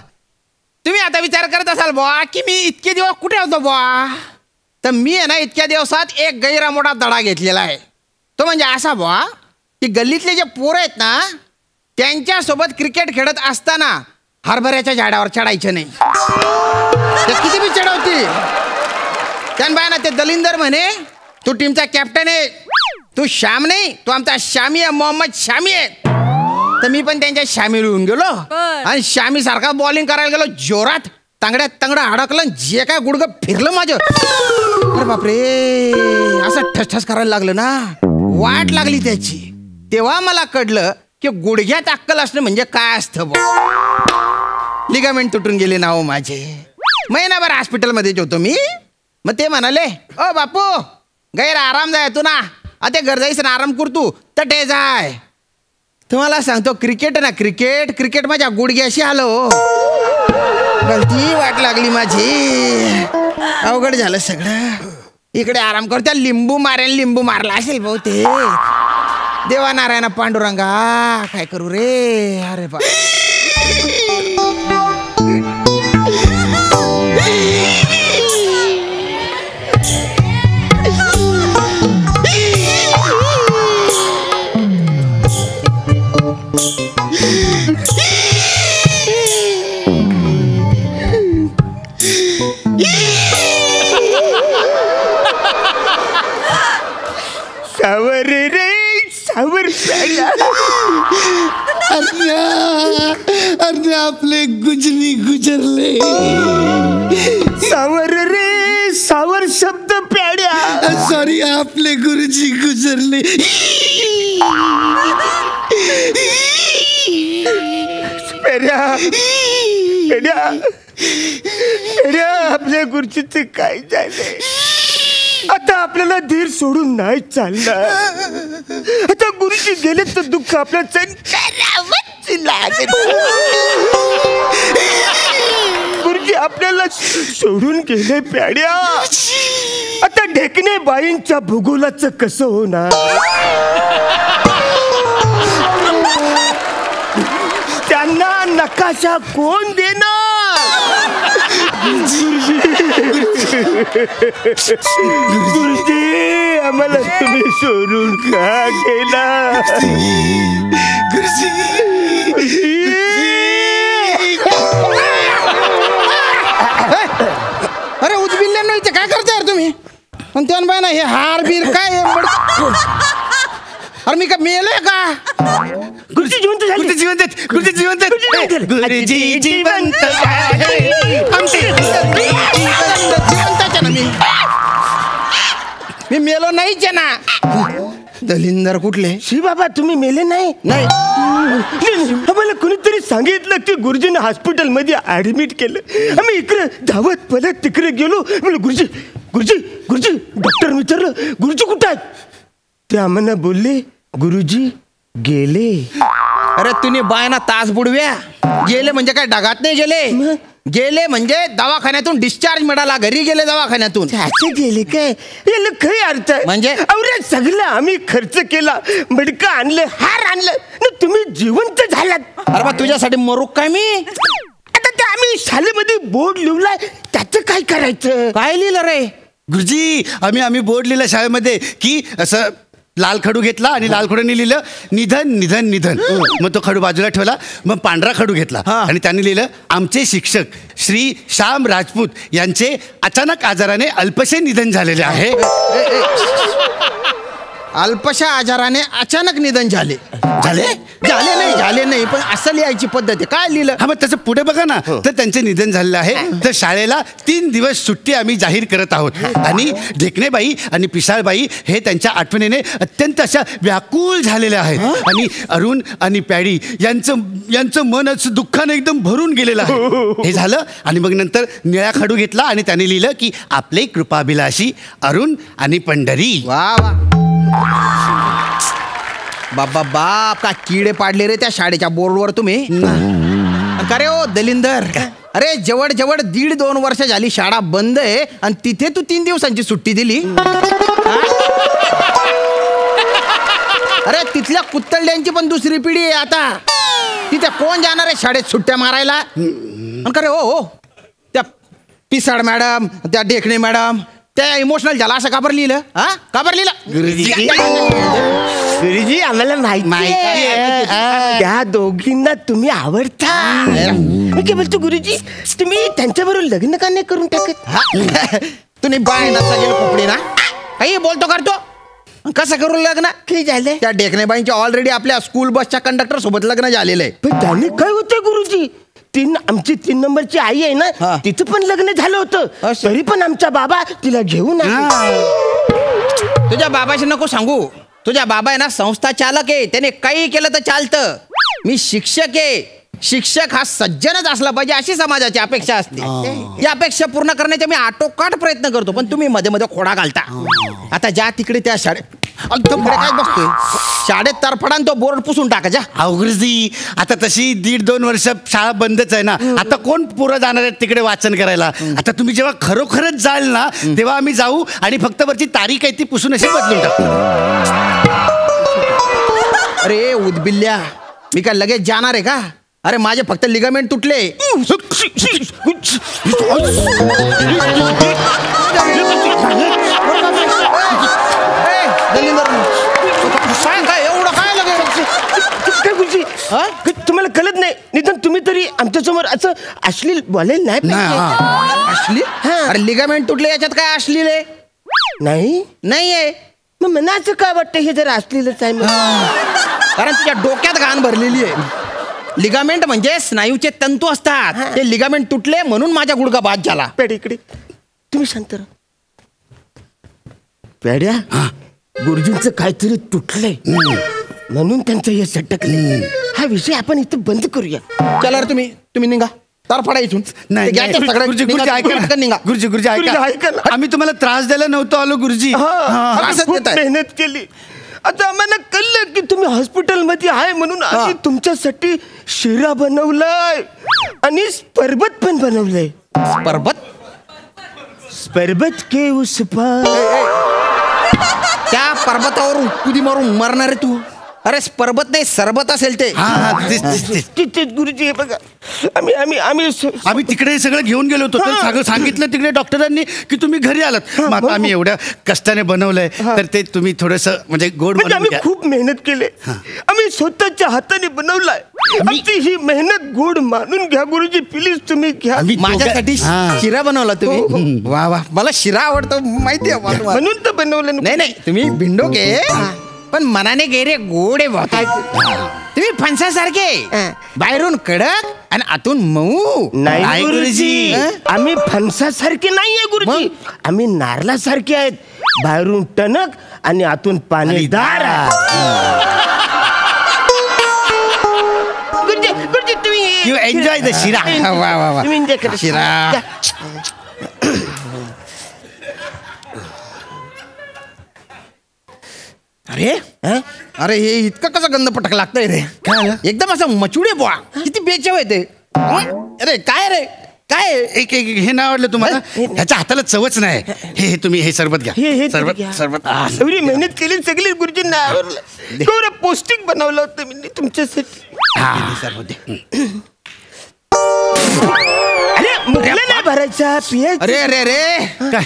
तुम्ही आता विचार करत असाल बुवा की मी इतके दिवस कुठे होतो बुवा. तर मी आहे ना इतक्या दिवसात एक गैरा मोठा धडा घेतलेला आहे. तो म्हणजे असा बुवा की गल्लीतले जे पोरं आहेत ना त्यांच्यासोबत क्रिकेट खेळत असताना हरभऱ्याच्या झाडावर चढायचं नाही. ते किती बी चढवतील. त्यान ना ते दलिंदर म्हणे तू टीमचा कॅप्टन आहे, तू श्याम नाही, तू आमचा शामी आहे, मोहम्मद शामी आहे. तर मी पण त्यांच्या शामील होऊन गेलो आणि शामी सारखा बॉलिंग करायला गेलो जोरात. तांगड्यात तांगडं अडकलं, जे काय गुडघं फिरलं माझं. अरे बापरे, असं ठसठस करायला लागलं ना, वाट लागली त्याची. तेव्हा मला कळलं की गुडघ्यात अक्कल असणं म्हणजे काय असतं. लिगामेंट तुटून गेले ना हो माझे. महिनाभर हॉस्पिटलमध्येच होतो मी. मग ते म्हणाले, ओ बापू गैर आराम जाय तू ना, आता घर जायचं ना, आराम करतू तटे जाय. तुम्हाला सांगतो क्रिकेट ना, क्रिकेट माझ्या गुडघ्याशी आलो. गलती वाट लागली माझी. अवघड झालं सगळं. इकडे आराम करतो, त्या लिंबू मारला असेल बहुतेक. देवा नारायणा पांडुरंगा काय करू रे. अरे बा
सावर रे सावर प्याड्या.
अरे आपले गुजरी गुजरले.
सावर रे सावर शब्द प्याड्या.
सॉरी आपले गुरुजी गुजरले.
पेड्या पेड्या पेड्या आपल्या गुरुजीचं काय झालंय. आता आपल्याला धीर सोडून नाही चालणार. आता गुरुजी गेले तर दुःख आपल्याला सहन करावंच लागेल. गुरुजी आपल्याला सोडून गेले प्याड्या. आता ढेकणे बाईंच्या भूगोलाचं कसं होणार. त्यांना नकाशा कोण देणार. गुरुजी आम्हाला तुम्ही सोडून का गेला.
अरे उजबिल्ल्यांना इथे काय करताय तुम्ही. पण त्या बाय ना हे हार बीर काय अरे मी का मेलोय का.
गुरुजी जिवंत झाले.
गुरुजी जिवंत आहेत. गुरुजी जिवंत आहेत.
गुरुजी जिवंत
जिवंताच्या ना मी मेलो नाहीच ना. दलिंदर कुठले.
शी बाबा तुम्ही मेले नाही.
नाही
आम्हाला कुणीतरी सांगितलं की गुरुजीने हॉस्पिटलमध्ये ऍडमिट केलं. आम्ही इकडे धावत पलत तिकडे गेलो. म्हणलं गुरुजी गुरुजी गुरुजी. डॉक्टर विचारलं गुरुजी कुठं आहेत. ते आम्हाला बोलले गुरुजी गेले.
अरे तुम्ही बायना तास बुडव्या. गेले म्हणजे काय ढगात नाही गेले. गेले म्हणजे दवाखान्यातून डिस्चार्ज मिळाला. घरी गेले दवाखान्यातून.
त्याचे गेले काय याला काही अर्थ आहे.
म्हणजे
अरे सगळं आम्ही खर्च केला. मडकं आणलं हार आणलं न तुम्ही जिवंत झालात.
अरे बा तुझ्यासाठी मरू काय मी.
आता ते आम्ही शाळेमध्ये बोर्ड लिवलाय त्याचं काय करायचं.
काय लिहिलं रे.
गुरुजी आम्ही बोर्ड लिहिलं शाळेमध्ये की असं लाल खडू घेतला आणि लाल खडूने लिहिलं निधन निधन निधन. मग तो खडू बाजूला ठेवला. मग पांढरा खडू घेतला आणि त्यांनी लिहिलं आमचे शिक्षक श्री श्याम राजपूत यांचे अचानक आजाराने अल्पशे निधन झालेले आहे.
अल्पशा आजाराने अचानक निधन झाले. झाले नाही पण असं लिहायची पद्धत आहे. काय लिहिलं.
हा मग त्याचं पुढे बघा ना. तर त्यांचे निधन झालेलं आहे. तर शाळेला 3 दिवस सुट्टी आम्ही जाहीर करत आहोत. आणि ढेकणेबाई आणि पिसाळबाई हे त्यांच्या आठवणीने अत्यंत अशा व्याकुळ झालेल्या आहेत. आणि अरुण आणि पॅडी यांचं मन असं दुःखाने एकदम भरून गेलेलं आहे. हे झालं आणि मग नंतर निळा खडू घेतला आणि त्याने लिहिलं की आपले कृपाभिलाषी अरुण आणि पंढरी.
वा वा बाबा बाप का किडे पाडले रे त्या शाळेच्या बोर्डवर तुम्ही. का रे ओ दलिंदर. अरे जवळ 1.5-2 वर्ष झाली शाळा बंद आहे आणि तिथे तू 3 दिवसांची सुट्टी दिली. अरे तिथल्या कुत्तड्यांची पण दुसरी पिढी आहे आता. तिथे कोण जाणार आहे शाळेत सुट्ट्या मारायला. का रे हो त्या पिसाळ मॅडम त्या ढेकणे मॅडम त्या इमोशनल झाला असं काबर लिहिलं. का बरं लिहिलं.
गुरुजी आम्हाला माहिती आहे त्या दोघींना तुम्ही आवडता. काय बोलतो गुरुजी तुम्ही त्यांच्याबरोबर लग्न का नाही करून टाकत.
तुम्ही बाय नसा गेलो खोपडी ना. काही बोलतो करतो. कसं करून लग्न.
काय झालंय.
त्या ढेकणेबाईंचे ऑलरेडी आपल्या स्कूल बसच्या कंडक्टर सोबत लग्न झालेलं आहे.
पण त्याने काय होतंय गुरुजी. आमची 3 नंबरची आई आहे ना तिचं पण लग्न झालं होतं. तरी पण आमचा बाबा तिला घेऊन
तुझ्या बाबाशी नको सांगू. तुझ्या बाबा आहे ना संस्था चालक आहे. त्याने काही केलं तर चालतं. मी शिक्षक आहे. शिक्षक हा सज्जनच असला पाहिजे अशी समाजाची अपेक्षा असते. या अपेक्षा पूर्ण करण्याचा मी आटोकाट प्रयत्न करतो. पण तुम्ही मध्ये मध्ये खोडा घालता. आता ज्या तिकडे त्या शाळेत काय बसतोय शाळेत तरफडान तो बोर्ड पुसून टाका जा.
गुरुजी आता तशी 1.5-2 वर्ष शाळा बंदच आहे ना. आता कोण पोरं जाणार आहेत तिकडे वाचन करायला. आता तुम्ही जेव्हा खरोखरच जाल ना तेव्हा आम्ही जाऊ आणि फक्त वरची तारीख आहे ती पुसून अशी बदलून टाकू.
अरे उदबिल्ल्या मी काय लगेच जाणार आहे का. अरे माझे फक्त लिगामेंट तुटले. काय एवढं काय लगेच.
तुम्हाला कळत नाही निदान तुम्ही तरी आमच्या समोर असं अश्लील बोलायला नाही.
अश्लील. अरे लिगामेंट तुटले याच्यात काय अश्लील आहे.
नाही
आहे मग मनाचं काय वाटतं हे जर असलेलंच आहे कारण तुझ्या डोक्यात घाण भरलेली आहे. लिगामेंट म्हणजे स्नायूचे तंतू असतात, ते लिगामेंट तुटले म्हणून माझा गुडघा बाद झाला. पेड इकडे, तुम्ही शांत राहा. पेड्या, गुरुजींचं काहीतरी तुटलंय म्हणून त्यांचं हे सटकले. हा विषय आपण इथं बंद करूया. चला रे, तुम्ही निघा. तर पडा इथून.
गुरुजी ऐका, आम्ही तुम्हाला त्रास द्यायला नव्हतो आलो गुरुजी.
मेहनत केली. आता आम्हाला कळलं की तुम्ही हॉस्पिटलमध्ये आहे म्हणून आम्ही तुमच्यासाठी शिरा बनवलाय आणि सरबत पण बनवलंय. सरबत के उस पार. त्या पर्वतावर उडी मारून मरणार आहे तू. अरे पर्वत नाही, सरबत असेल ते. तिथे गुरुजी बघा, आम्ही
तिकडे सगळं घेऊन गेलो होतो. सगळं सांगितलं तिकडे डॉक्टरांनी की तुम्ही घरी आलात. मग आम्ही एवढ्या कष्टाने बनवलंय तर ते तुम्ही थोडस म्हणजे गोड.
आम्ही खूप मेहनत केली, आम्ही स्वतःच्या हाताने बनवलाय. आमची ही मेहनत गोड मानून घ्या गुरुजी, प्लीज तुम्ही घ्या.
माझ्यासाठी शिरा बनवला तुम्ही. वा वा, मला शिरा आवडतो माहिती आहे
म्हणून तर बनवलं.
नाही तुम्ही भिंडोके पण मनाने गेरे गोडे बहुत. तुम्ही फणसासारखे बाहेरून कडक आणि आतून मऊ.
नाही गुरुजी, आम्ही फणसासारखे नाहीये गुरुजी, आम्ही नारळासारखे आहेत. बाहेरून टणक आणि आतून पाणीदार. गुरुजी तुम्ही
यू एन्जॉय द शिरा.
वा वा वा,
तुम्ही एन्जॉय करा
शिरा. अरे हे इतकं कसं गंध पटक लागतंय रे. एकदम असं मचुडे बुवा, किती बेचव आहे ते. अरे काय रे काय
एक हे नाव आवडलं तुम्हाला. ह्याच्या हाताला चवच नाही. हे तुम्ही हे सरबत घ्या. सरबत
एवढी मेहनत केली सगळी गुरुजींना आवडलं. पौष्टिक बनवलं होतं मी तुमच्यासाठी. अरे मुखला नाही भरायचा पिया.
अरे अरे रे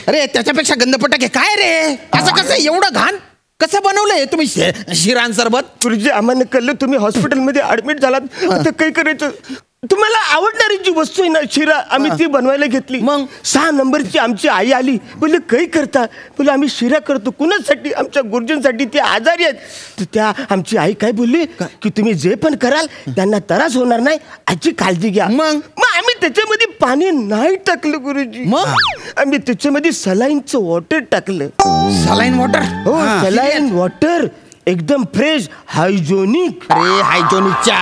अरे त्याच्यापेक्षा गंधपटक आहे काय रे. असं कसं एवढं घाण कसं बनवलंय तुम्ही शिरान सरबत.
गुरुजी आम्हाला कळलं तुम्ही हॉस्पिटलमध्ये ऍडमिट झालात. आता काय करायचं, तुम्हाला आवडणारी जी वस्तू आहे ना शिरा, आम्ही ती बनवायला घेतली. मग 6 नंबरची आमची आई आली, बोलले काही करता. बोले आम्ही शिरा करतो. कुणासाठी? आमच्या गुरुजींसाठी. ते आजारी आहेत. तर त्या आमची आई काय बोलली की तुम्ही जे पण कराल त्यांना त्रास होणार नाही, याची काळजी घ्या. मग आम्ही त्याच्यामध्ये पाणी नाही टाकलं गुरुजी. मग आम्ही त्याच्यामध्ये सलाईनचं वॉटर टाकलं.
Saline water?
हो, सलाईन वॉटर एकदम फ्रेश हायजोनिक.
अरे हायजोनिकच्या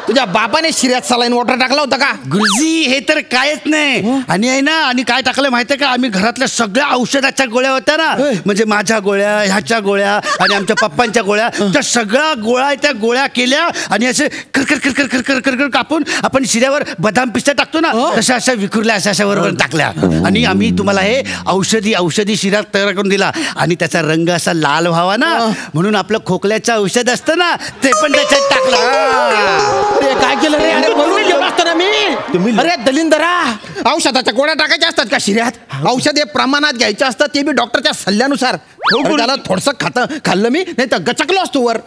तुझ्या बापाने शिऱ्यात सलाईन वॉटर टाकला होता का?
गुरुजी हे तर कायच नाही. आणि आहे ना, आणि काय टाकलं माहितीये का, आम्ही घरातल्या सगळ्या औषधाच्या गोळ्या होत्या ना, म्हणजे माझ्या गोळ्या, ह्याच्या गोळ्या आणि आमच्या पप्पांच्या गोळ्या, त्या सगळ्या गोळ्या त्या गोळ्या केल्या आणि असे कर कर कर कर कर कर कर कापून आपण शिऱ्यावर बदाम पिस्ता टाकतो ना, तशा अशा विखुरल्या अशा बरोबर टाकल्या. आणि आम्ही तुम्हाला हे औषधी शिरा तयार करून दिला. आणि त्याचा रंग असा लाल व्हावा ना म्हणून आपलं खोकल्याचं औषध असतं ना, ते पण त्याच्यात टाकलं.
काय केलं रे? अरे म्हणून गेलो असतो ना मी. अरे दलिंदरा, औषधाच्या गोळ्या टाकायच्या असतात का शिऱ्यात? औषध हे प्रमाणात घ्यायचं असतं, ते बी डॉक्टरच्या सल्ल्यानुसार. त्याला थोडंसं खाल्लं मी, नाही तर गचकलो असतो वर.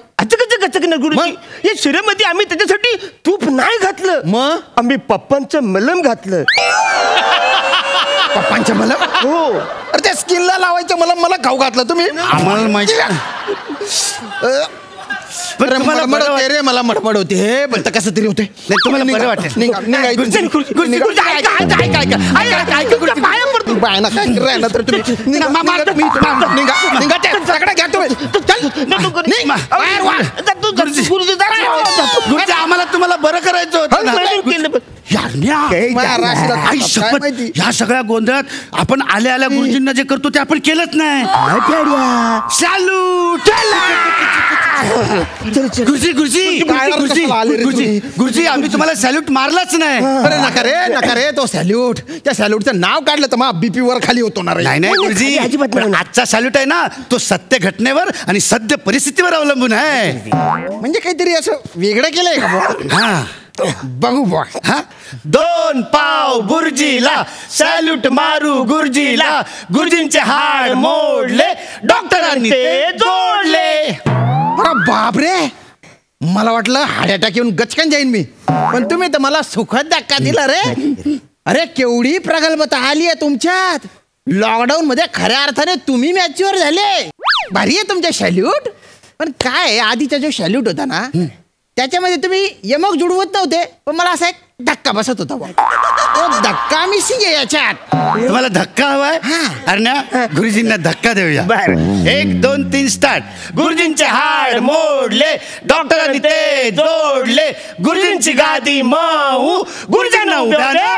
गचक ना गुरुजी, या शिऱ्यामध्ये आम्ही त्याच्यासाठी तूप नाही घातलं. मग आम्ही पप्पांचं मलम घातलं.
पप्पांचं मलम?
हो.
अरे त्या स्किनला लावायचं मलम मला खाऊ घातलं तुम्ही.
आम्हाला माहिती
रे, मला मडमड होते हे, पण कसं तरी होते.
तुम्हाला बरं वाटेल. आम्हाला तुम्हाला बरं करायचं होतं. ह्या सगळ्या गोंधळात आपण आल्या गुरुजींना जे करतो ते आपण केलंच नाही. गुरुजी आम्ही तुम्हाला सॅल्यूट मारलाच नाही.
अरे नका रे तो सॅल्यूट. त्या सॅल्यूटचं नाव काढलं तर मग BP वर खाली होतो ना.
नाही गुरुजी, आजचा सॅल्यूट आहे ना तो सत्य घटनेवर आणि सद्य परिस्थितीवर अवलंबून आहे.
म्हणजे काहीतरी असं वेगळं केलंय का?
हा
बघू बुवा.
2 पाव बुर्जीला सॅल्यूट मारू गुरुजीला. गुरुजींचे हाड मोडले, डॉक्टरांनी ते जोडले.
अरे बापरे, मला वाटलं हार्ट अटॅक येऊन गचकन जाईन मी, पण तुम्ही तर मला सुखद धक्का दिला रे. अरे केवढी प्रगल्भता आली आहे तुमच्यात.
लॉकडाऊन मध्ये खऱ्या अर्थाने तुम्ही मॅच्युअर झाले. भारी आहे तुमच्या सॅल्यूट. पण काय आधीचा जो सॅल्यूट होता ना त्याच्यामध्ये तुम्ही यमक जुडवत नव्हते, पण मला असा एक धक्का बसत होता. तो धक्का मिसिंग आहे याच्यात.
तुम्हाला धक्का हवाय? अरे ना गुरुजींना धक्का देऊया. 1 2 3 स्टार्ट. गुरुजींचे हाड मोडले, डॉक्टरांनी ते जोडले, गुरुजींची गादी मऊ, गुरुजींना उभ्याने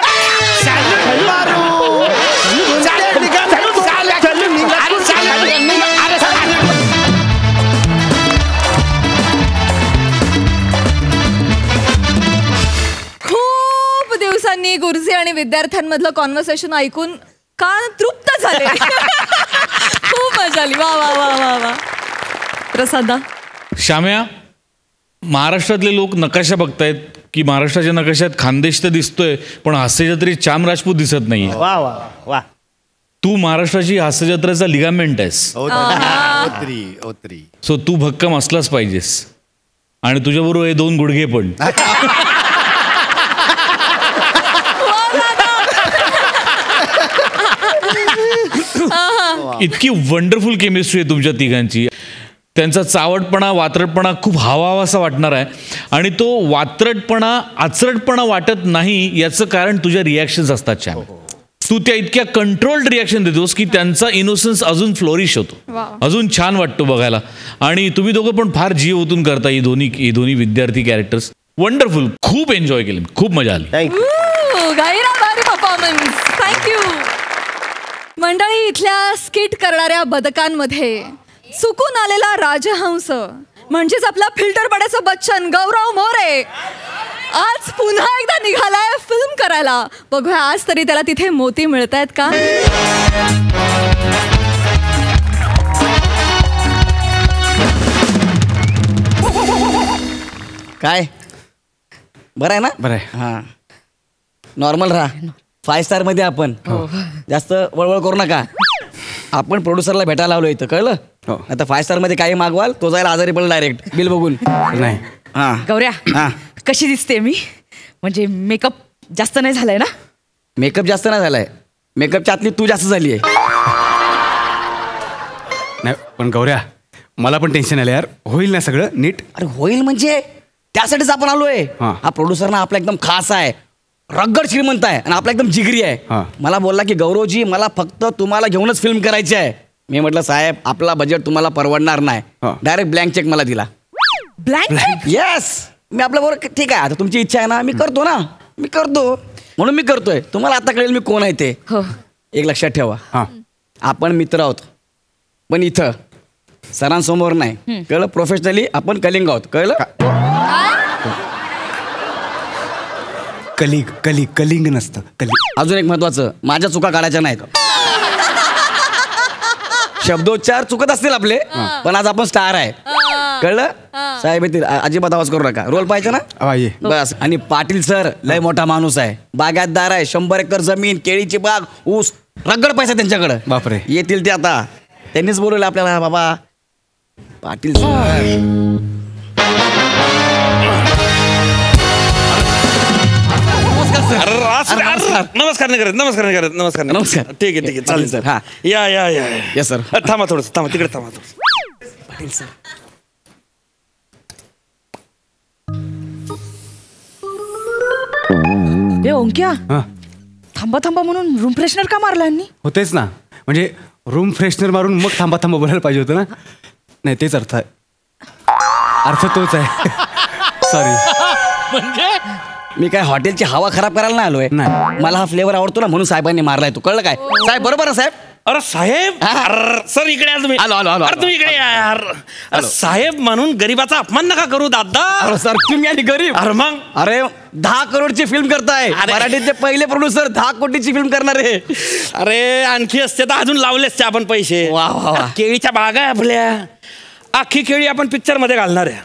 सॅल्यूट मारू.
दिवसांनी गुरुजी आणि विद्यार्थ्यांमधलं कॉन्व्हर्सेशन ऐकून कान तृप्त झाले. खूप मजा आली. वा वा वा वा वा. प्रसादा,
श्याम्या, महाराष्ट्रातले लोक नकाशा बघतायत की महाराष्ट्राच्या नकाशात खानदेश तर दिसतोय पण हास्यजत्रेत चाम राजपूत दिसत नाहीये.
वा वा वा.
तू महाराष्ट्राची हास्यजत्रेचा लिगामेंट आहेस. सो तू भक्कम असलाच पाहिजेस आणि तुझ्याबरोबर हे 2 गुडघे पण. इतकी वंडरफुल केमिस्ट्री आहे तुमच्या तिघांची. त्यांचा चावटपणा वात्रटपणा खूप हवासा वाटणार आहे आणि तो वात्रटपणा आचरटपणा वाटत नाही याचं कारण तुझ्या रिॲक्शन्स असतात. श्याम, तू त्या इतक्या कंट्रोल्ड रिॲक्शन देतोस की त्यांचा इनोसन्स अजून फ्लोरिश होतो, अजून छान वाटतो बघायला. आणि तुम्ही दोघं पण फार जीव ओतून करता ही दोन्ही विद्यार्थी कॅरेक्टर्स. वंडरफुल. खूप एन्जॉय केले, खूप मजा आली.
परफॉर्मन्स. थँक्यू. मंडळी, इथल्या स्किट करणाऱ्या बदकांमध्ये चुकून आलेला राजहंस म्हणजेच आपला फिल्टर पड्याचा बच्चन गौरव मोरे आज पुन्हा एकदा निघालाय फिल्म करायला. बघूया आज तरी त्याला तिथे मोती मिळतायत का.
काय बरं आहे ना?
बरं आहे.
हां, नॉर्मल राहा. 5 स्टार मध्ये आपण जास्त वळवळ करू नका. आपण प्रोड्युसरला भेटायला आलो इथं, कळलं? आता 5 स्टार मध्ये काही मागवाल तो जायला आजारी पडेल डायरेक्ट बिल बघून.
नाही.
हां
गौऱ्या,
हां.
कशी दिसते मी? म्हणजे मेकअप जास्त नाही झालाय ना?
मेकअप जास्त नाही झालाय, मेकअपच्या आतली तू जास्त झाली आहे.
नाही पण गौऱ्या, मला पण टेन्शन आलं यार. होईल ना सगळं नीट?
अरे होईल म्हणजे त्यासाठीच आपण आलोय. हा प्रोड्युसर ना आपला एकदम खास आहे, रगड श्रीमंत आहे आणि आपला एकदम जिगरी आहे. मला बोलला की गौरवजी मला फक्त तुम्हाला घेऊनच फिल्म करायची आहे. मी म्हटलं साहेब आपला बजेट तुम्हाला परवडणार नाही. डायरेक्ट ब्लँक चेक मला दिला.
Blank cheque?
येस. मी आपल्या बरोबर ठीक आहे, आता तुमची इच्छा आहे ना, मी करतो ना, मी करतो म्हणून मी करतोय. तुम्हाला आता कळेल मी कोण आहे ते. एक लक्षात ठेवा, आपण मित्र आहोत पण इथं सरांसमोर नाही, कळलं? प्रोफेशनली आपण कलिंग आहोत, कळलं?
कलिंग नसतं, कलिंग.
अजून एक महत्वाचं, माझ्या चुका काढायच्या नाहीत. शब्दोच्चार चुकत असतील आपले पण आज आपण स्टार आहे, कळलं? साहेब येतील, अजिबात आवाज करू नका. रोल पाहिजे ना? बस. आणि पाटील सर लय मोठा माणूस आहे, बागायतदार आहे, 100 एकर जमीन, केळीची बाग, ऊस, रगड पैसा त्यांच्याकडे.
बापरे.
येतील ते आता, त्यांनीच बोलवलं आपल्याला. बाबा पाटील सर
नमस्कार नाही करत, नमस्कार नाही करत, नमस्कार
नमस्कार.
ठीक आहे चालेल सर. हा या या या
या सर.
थांबा थोडंसं, थांबा तिकडे थांबा थोडं.
पाटील सर
ए ओंक्या, थांबा थांबा म्हणून रूम फ्रेशनर का मारला यांनी?
होतेच ना, म्हणजे रूम फ्रेशनर मारून मग थांबा थांबा बोलायला पाहिजे होतं ना. नाही तेच अर्थ तोच आहे. सॉरी.
म्हणजे
मी काय हॉटेलची हवा खराब करायला नाही आलोय. मला हा फ्लेवर आवडतो ना म्हणून साहेबांनी मारलाय. तू कळलं काय? साहेब बरोबर आहे साहेब.
अरे साहेब, सर इकडे या तुम्ही.
आलो आलो आलो.
अरे तुम्ही इकडे या यार. अरे साहेब म्हणून गरीबाचा अपमान नका करू दादा.
अरे सर तुम्ही आणि गरीब.
अरे मग
अरे 10 करोडची फिल्म करताय. मराठीतले पहिले प्रोड्युसर 10 कोटीची फिल्म करणार आहे.
अरे आणखी असते तर अजून लावले असते आपण पैसे.
वा वा वा.
केळीच्या बागा आहे आपल्या, अख्खी केळी आपण पिक्चर मध्ये घालणार आहे.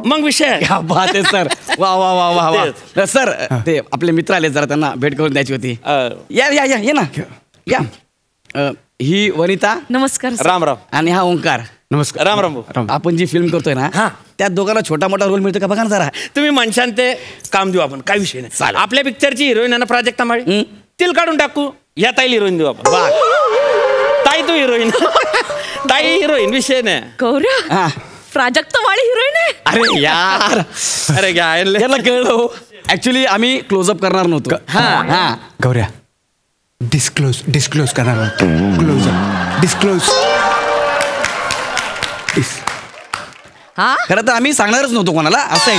मग विषय
क्या बात आहे सर. वा वा वा वा वा. सर ते आपले मित्र आले, जरा त्यांना भेट करून द्यायची होती. या या या ये ना या. ही वनिता.
नमस्कार.
राम राम.
आणि हा ओंकार.
नमस्कार.
राम राम.
आपण जी फिल्म करतोय ना त्यात दोघांना छोटा मोठा रोल मिळतो का बघा ना जरा.
तुम्ही म्हणशान ते काम देऊ आपण, काय विषय नाही. आपल्या पिक्चरची हिरोईन आहे ना प्राजक्ता माळी, तिला काढून टाकू, या ताईला हिरोईन देऊ आपण. तू हिरोईन ताई हिरोईन विषय नाही
गौऱ्या प्राजक्त वाळी हिरोईन आहे.
अरे यार
अरे
याला कळलं ऍक्च्युली आम्ही क्लोजअप करणार नव्हतो. हा
गौऱ्या डिस्क्लोज करणार क्लोजअप डिस्क्लोज.
खरं तर आम्ही सांगणारच नव्हतो कोणाला असं आहे.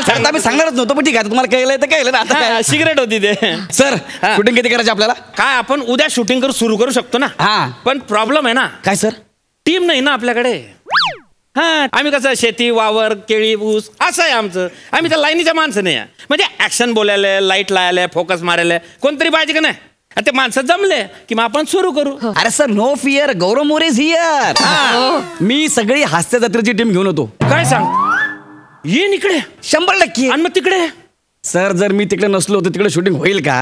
खरं तर आम्ही सांगणारच नव्हतो पण ठीक आहे तुम्हाला कळलंय तर कळलं ना. आता काय
सिगरेट होती ते.
सर शूटिंग किती करायची आपल्याला?
काय आपण उद्या शूटिंग सुरू करू शकतो ना.
हा
पण प्रॉब्लेम आहे ना.
काय सर?
टीम नाही ना आपल्याकडे. हा आम्ही कसं शेती वावर केळी ऊस असं आहे आमचं. आम्ही त्या लाईनीच्या माणसं नाही आहे. म्हणजे ऍक्शन बोलायला लाईट लावायला फोकस मारायला कोणतरी पाहिजे का नाही. ते माणसं जमले की मग आपण सुरू करू.
अरे sir no fear Gaurav More is here. मी सगळी हास्य जत्रेची टीम घेऊन होतो.
काय सांग येईन इकडे
100%.
आणि मग तिकडे
सर जर मी तिकडे नसलो तर तिकडे शूटिंग होईल का?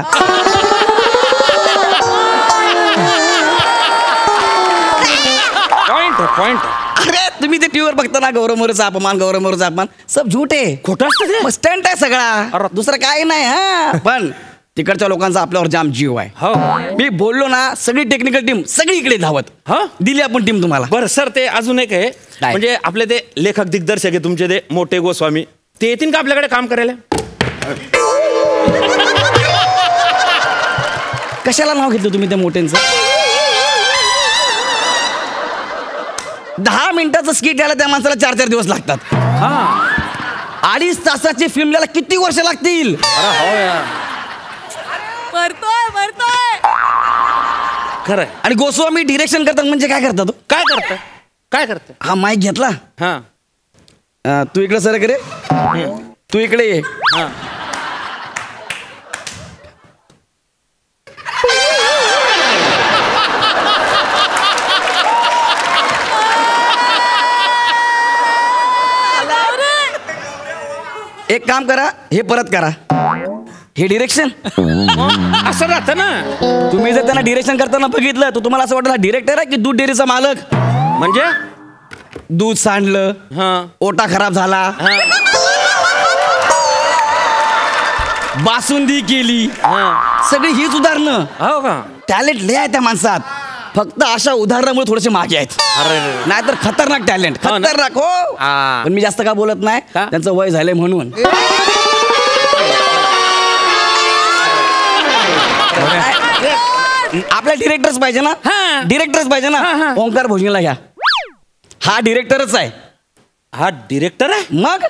पॉइंट.
अरे तुम्ही ते टीव्हीवर बघता ना गौरव मोरेचा अपमान सब झूट आहे.
खोटं असतं ते.
स्टंट आहे सगळा दुसरं काय नाही. हा पण तिकडच्या लोकांचा आपल्यावर जाम जीव आहे.
हो
मी बोललो ना सगळी टेक्निकल टीम सगळी इकडे धावत. दिली आपण टीम तुम्हाला.
बरं सर ते अजून एक आहे म्हणजे आपले ते लेखक दिग्दर्शक आहे तुमचे ते मोठे गोस्वामी ते येतील का आपल्याकडे काम करायला?
कशाला नाव घेतलं तुम्ही त्या मोठ्यांचं? 10 मिनिटाचं स्किट यायला त्या माणसाला 4-4 दिवस लागतात. 2.5 तासाची फिल्म यायला किती वर्ष लागतील?
खरंय.
आणि गोस्वामी डिरेक्शन करतात म्हणजे काय करतात?
काय करत
हा माईक घेतला. तू इकडे सर करे तू इकडे ये. एक काम करा हे परत करा. हे डिरेक्शन
असं राहतं ना.
तुम्ही जर त्यांना डिरेक्शन करताना बघितलं तर तुम्हाला असं वाटलं डिरेक्टर आहे की दूध डेअरीचा मालक.
म्हणजे
दूध सांडलं ओटा खराब झाला बासुंदी केली सगळी हीच उदाहरणं.
हो का?
टॅलेंट लय आहे त्या माणसात. फक्त अशा उदाहरणामुळे थोडेसे मागे आहेत. नाहीतर खतरनाक टॅलेंट खतरनाक. हो पण मी जास्त का बोलत नाही त्यांचं वय झालंय म्हणून. आपल्या डिरेक्टर्स पाहिजे ना. ओंकार भोजनेला घ्या. हा डिरेक्टरच आहे.
हा डिरेक्टर आहे.
मग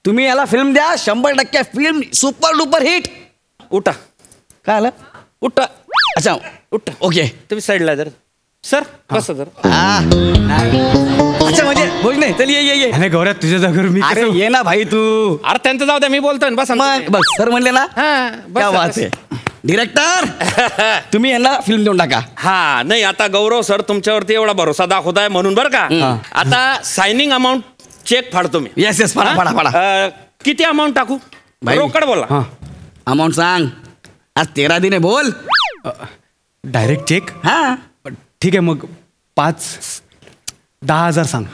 तुम्ही याला फिल्म द्या 100% फिल्म सुपर डुपर हिट.
उठा.
काय आलं?
उठा.
अच्छा
उठा.
ओके
तुम्ही साईडला जर सर कसं जर
अच्छा म्हणजे भोजने चल ये
गौऱ्या तुझ्या जागेवर मी
अरे ये ना भाई तू.
अरे त्यांचं जाऊ द्या मी बोलतोय बस.
मग बघ सर म्हणले ना क्या बात आहे. डिरेक्टर तुम्ही यांना फिल्म देऊन टाका.
हा नाही आता गौरव सर तुमच्यावरती एवढा भरोसा दाखवताय म्हणून बरं का. आता सायनिंग अमाऊंट चेक फाडतो मी.
येस फाडा.
किती अमाऊंट टाकू? रोकड बोला.
अमाऊंट सांग. आज 13 दिन आहे बोल.
Direct check.
हा
ठीक आहे मग 5-10,000 सांग.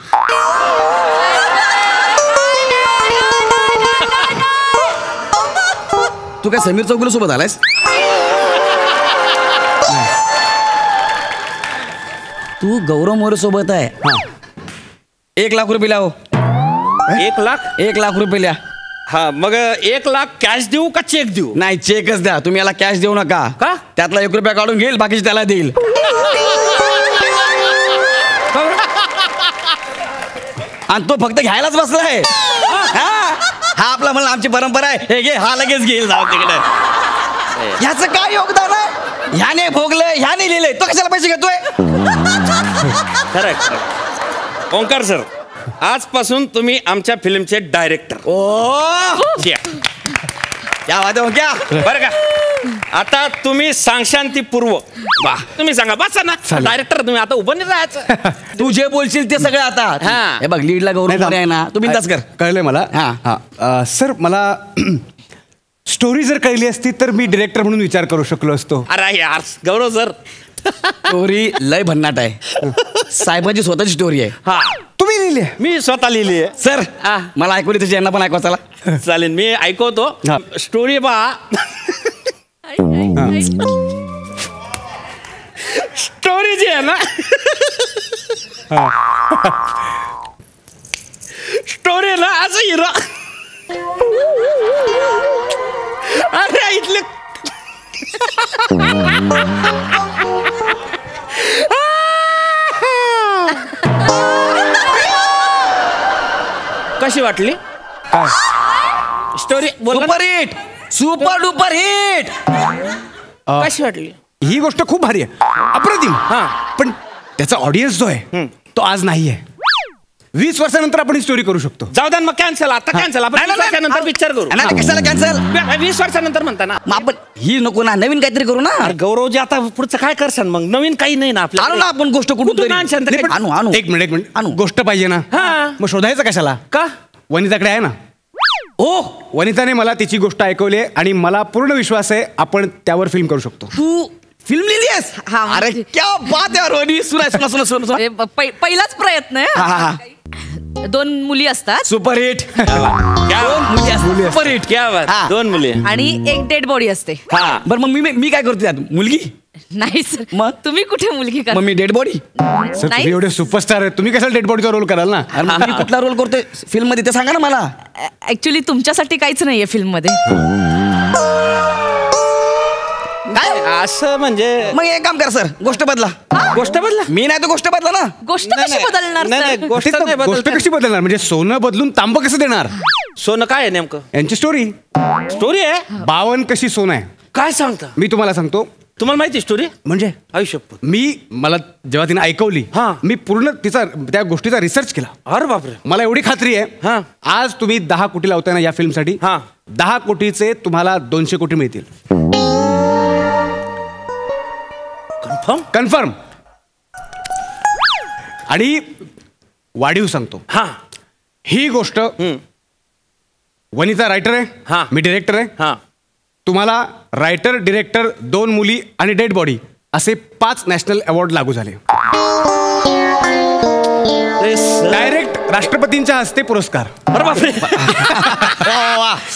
तू काय समीर चौगुले सोबत आलायस? तू गौरव मोरे सोबत आहे. 1 लाख रुपये लाव.
1 लाख?
1 लाख रुपये लिहा.
हा मग 1 लाख कॅश देऊ का चेक देऊ?
नाही चेकच द्या. तुम्ही याला कॅश देऊ नका.
का?
त्यातला 1 रुपया काढून घेईल बाकीचे त्याला देईल. आणि तो फक्त घ्यायलाच बसलाय. हा आपला म्हणलं आमची परंपरा आहे. हे घे हा लगेच घेईल जाऊ तिकडे. ह्याचं काय योगदान आहे? ह्याने भोगलंय ह्याने लिहिलंय तो कशाला पैसे घेतोय?
करेक्ट. ओंकार सर आजपासून तुम्ही आमच्या फिल्मचे डायरेक्टर.
क्या बात आहे क्या.
बरं का आता तुम्ही सांगशांती पूर्व तुम्ही सांगा बस ना डायरेक्टर तुम्ही आता उभं नाही राहायचं.
तू जे बोलशील ते सगळं आता. हे बघ लीडला गौरव आहे ना तू बिंदास कर.
कळलंय मला.
हा
सर मला स्टोरी जर कळली असती तर मी डिरेक्टर म्हणून विचार करू शकलो असतो.
अरे यार गौरव सर
स्टोरी लय भन्नाट आहे. साहेबांची स्वतःची स्टोरी आहे.
हा
तुम्ही लिहिली?
मी स्वतः लिहिली आहे.
सर मला ऐकवली तुझी यांना पण ऐकवा चला.
चालेल मी ऐकवतो. स्टोरी पहा. स्टोरी जी आहे आहे ना स्टोरी आहे ना असं हिरो अरे इथले कशी वाटली story
super hit super duper hit
कशी वाटली
ही गोष्ट खूप भारी आहे अप्रतिम. पण त्याचा ऑडियन्स जो आहे तो आज नाही आहे. 20 वर्षानंतर आपण ही स्टोरी करू शकतो.
जाऊ द्या मग कॅन्सल आता कॅन्सल आपण 20 वर्षानंतर पिक्चर करू.
कशाला कॅन्सल
20 वर्षानंतर म्हणता ना
मग आपण ही नको ना नवीन काहीतरी करू ना.
गौरवजी आता पुढचं काय करसान मग नवीन काही नाही ना आपल्याला.
आणू ना आपण गोष्ट कुठून आणू आणू
एक मिनिट आणू गोष्ट पाहिजे ना. मग शोधायचं कशाला
का
वनिताकडे आहे ना.
ओ
वनिताने मला तिची गोष्ट ऐकवली आहे आणि मला पूर्ण विश्वास आहे आपण त्यावर फिल्म करू शकतो.
तू फिल्म लिहिली आहेस. अरे क्या बात आहे रोनी. सुना सुना सुना सुना
पहिलाच प्रयत्न आहे. 2 मुली असतात
सुपर हिट.
सुपर हिट क्या बात 2 मुली
आणि एक डेड बॉडी असते.
बरं मग मी काय करते त्यात मुलगी
नाही सर
मग
तुम्ही कुठे मुलगी
मग मी डेड बॉडी.
सर तुम्ही एवढे सुपरस्टार आहे तुम्ही कशाला डेड बॉडीचा रोल कराल ना.
मी कुठला रोल करतोय फिल्म मध्ये ते सांगा ना मला.
ऍक्च्युली तुमच्यासाठी काहीच नाहीये फिल्म मध्ये.
काय असं म्हणजे
मग एक काम करा सर गोष्ट बदला.
गोष्ट बदला
मी नाही तर गोष्ट बदला ना.
गोष्ट कशी बदलणार सर?
गोष्ट कशी बदलणार म्हणजे सोनं बदलून तांबं कसं देणार.
सोनं काय आहे नेमकं
यांची स्टोरी
स्टोरी आहे
52 कशी सोनं आहे.
काय सांगता
मी तुम्हाला सांगतो.
तुम्हाला माहिती स्टोरी
म्हणजे
आयुष्य
मला जेव्हा तिने ऐकवली मी पूर्ण त्या गोष्टीचा रिसर्च केला.
अरे बापरे
मला एवढी खात्री आहे आज तुम्ही 10 कोटी लावताय ना या फिल्मसाठी 10 कोटीचे तुम्हाला 200 कोटी मिळतील. कन्फर्म. आणि वाढीव सांगतो ही गोष्ट वनिता रायटर आहे मी डिरेक्टर आहे. तुम्हाला रायटर डिरेक्टर 2 मुली आणि डेड बॉडी असे 5 नॅशनल अवॉर्ड लागू झाले. डायरेक्ट राष्ट्रपतींच्या हस्ते पुरस्कार.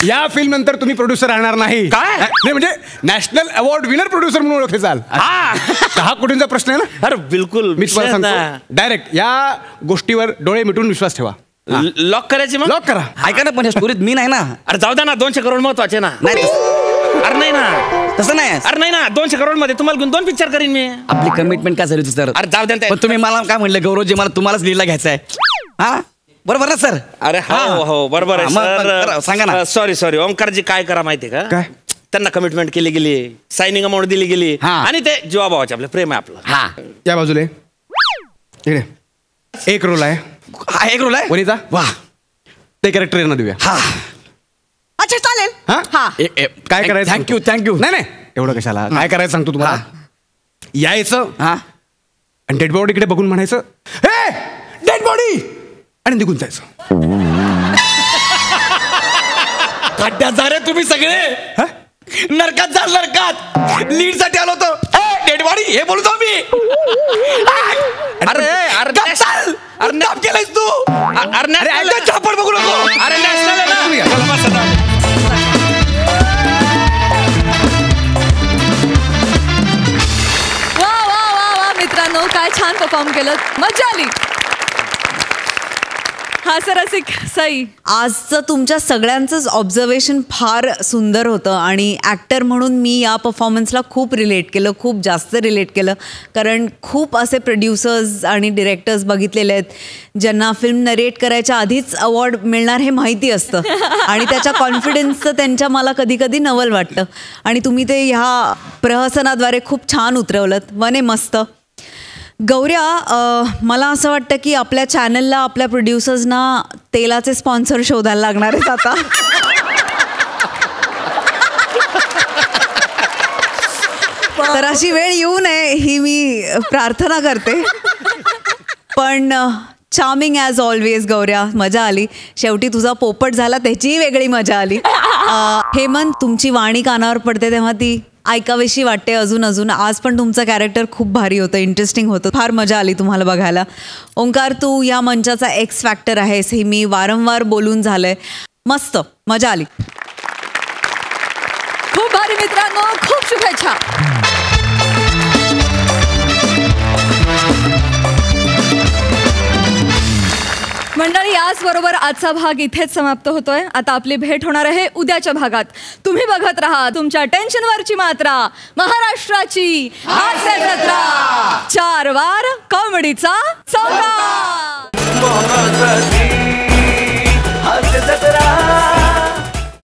या फिल्म नंतर तुम्ही प्रोड्युसर राहणार नाही.
काय
नाही म्हणजे नॅशनल अवॉर्ड विनर प्रोड्युसर म्हणून ओळखले जाल. 10 कोटींचा प्रश्न आहे ना.
अरे बिलकुल
मी तुम्हाला सांगतो डायरेक्ट या गोष्टीवर डोळे मिटून विश्वास ठेवा.
लॉक करायची मग
लॉक करा.
ऐका ना पण स्टोरीत मी नाही ना.
अरे जाऊ द्या ना 200 करोड महत्वाचे ना.
नाही
अरे नाही ना
तसं नाही.
अरे नाही ना 200 करोड मध्ये तुम्हाला घेऊन 2 पिक्चर करीन मी.
आपली कमिटमेंट काय झाली सर.
अरे जाऊ द्या
पण तुम्ही मला काय म्हणलं गौरवजी मला तुम्हालाच लीडला घ्यायचं आहे. हा बरोबर ना सर.
अरे हो हो बरोबर आहे सर.
सांगा ना.
सॉरी ओमकारजी काय करा माहितीये का
काय
त्यांना कमिटमेंट केली गेली सायनिंग अमाऊंट दिली गेली आणि ते जीवाभावाचे आपलं प्रेम आहे आपलं.
या बाजूला इकडे एक रोल आहे.
एक रोल आहे
वनिता
वा
ते कॅरेक्टर यांना देऊया.
अच्छा चालेल.
काय करायचं
थँक्यू.
नाही एवढं कशाला काय करायचं सांगतो तुम्हाला. यायचं आणि डेड बॉडीकडे बघून म्हणायचं हे डेड बॉडी आणि निघून जायचं.
खड्ड्यात जा रे तुम्ही सगळे. नरकात जा नरकात. लीड साठी आलो होतो डेड बॉडी हे बोलतो मी.
अरे
नाम केलंयस तू. अरे झापड बघू नको.
अरे नॅशनल आहे ना.
वा मित्रांनो काय छान परफॉर्म केलं मजा आली. हास्यरसिक सई
आजचं तुमच्या सगळ्यांचंच ऑब्झर्वेशन फार सुंदर होतं आणि ॲक्टर म्हणून मी या परफॉर्मन्सला खूप रिलेट केलं खूप जास्त रिलेट केलं कारण खूप असे प्रोड्युसर्स आणि डिरेक्टर्स बघितलेले आहेत ज्यांना फिल्म नरेट करायच्या आधीच अवॉर्ड मिळणार हे माहिती असतं आणि त्याच्या कॉन्फिडन्सचं त्यांच्या मला कधी कधी नवल वाटतं आणि तुम्ही ते ह्या प्रहसनाद्वारे खूप छान उतरवलं. वने मस्त. गौऱ्या मला असं वाटतं की आपल्या चॅनलला आपल्या प्रोड्युसर्सना तेलाचे स्पॉन्सर शोधायला लागणार आहेत आता. तर अशी वेळ येऊ नये ही मी प्रार्थना करते. पण चार्मिंग ॲज ऑलवेज गौऱ्या मजा आली. शेवटी तुझा पोपट झाला त्याचीही वेगळी मजा आली. हेमंत तुमची वाणी कानावर पडते तेव्हा ती ऐकावीशी वाटते अजून. आज पण तुमचं कॅरेक्टर खूप भारी होतं इंटरेस्टिंग होतं फार मजा आली तुम्हाला बघायला. ओंकार तू या मंचाचा एक्स फॅक्टर आहेस हे मी वारंवार बोलून झालंय. मस्त मजा आली.
खूप भारी मित्रांनो खूप शुभेच्छा. मंडळी, याचबरोबर आजचा भाग इथेच समाप्त होतोय. आता आपली भेट होणार आहे उद्याच्या भागात. तुम्ही बघत राहा तुमच्या टेन्शनवरची मात्रा, महाराष्ट्राची हास्य जत्रा. 4 वार कॉमेडीचा चौकार.
हास्य जत्रा.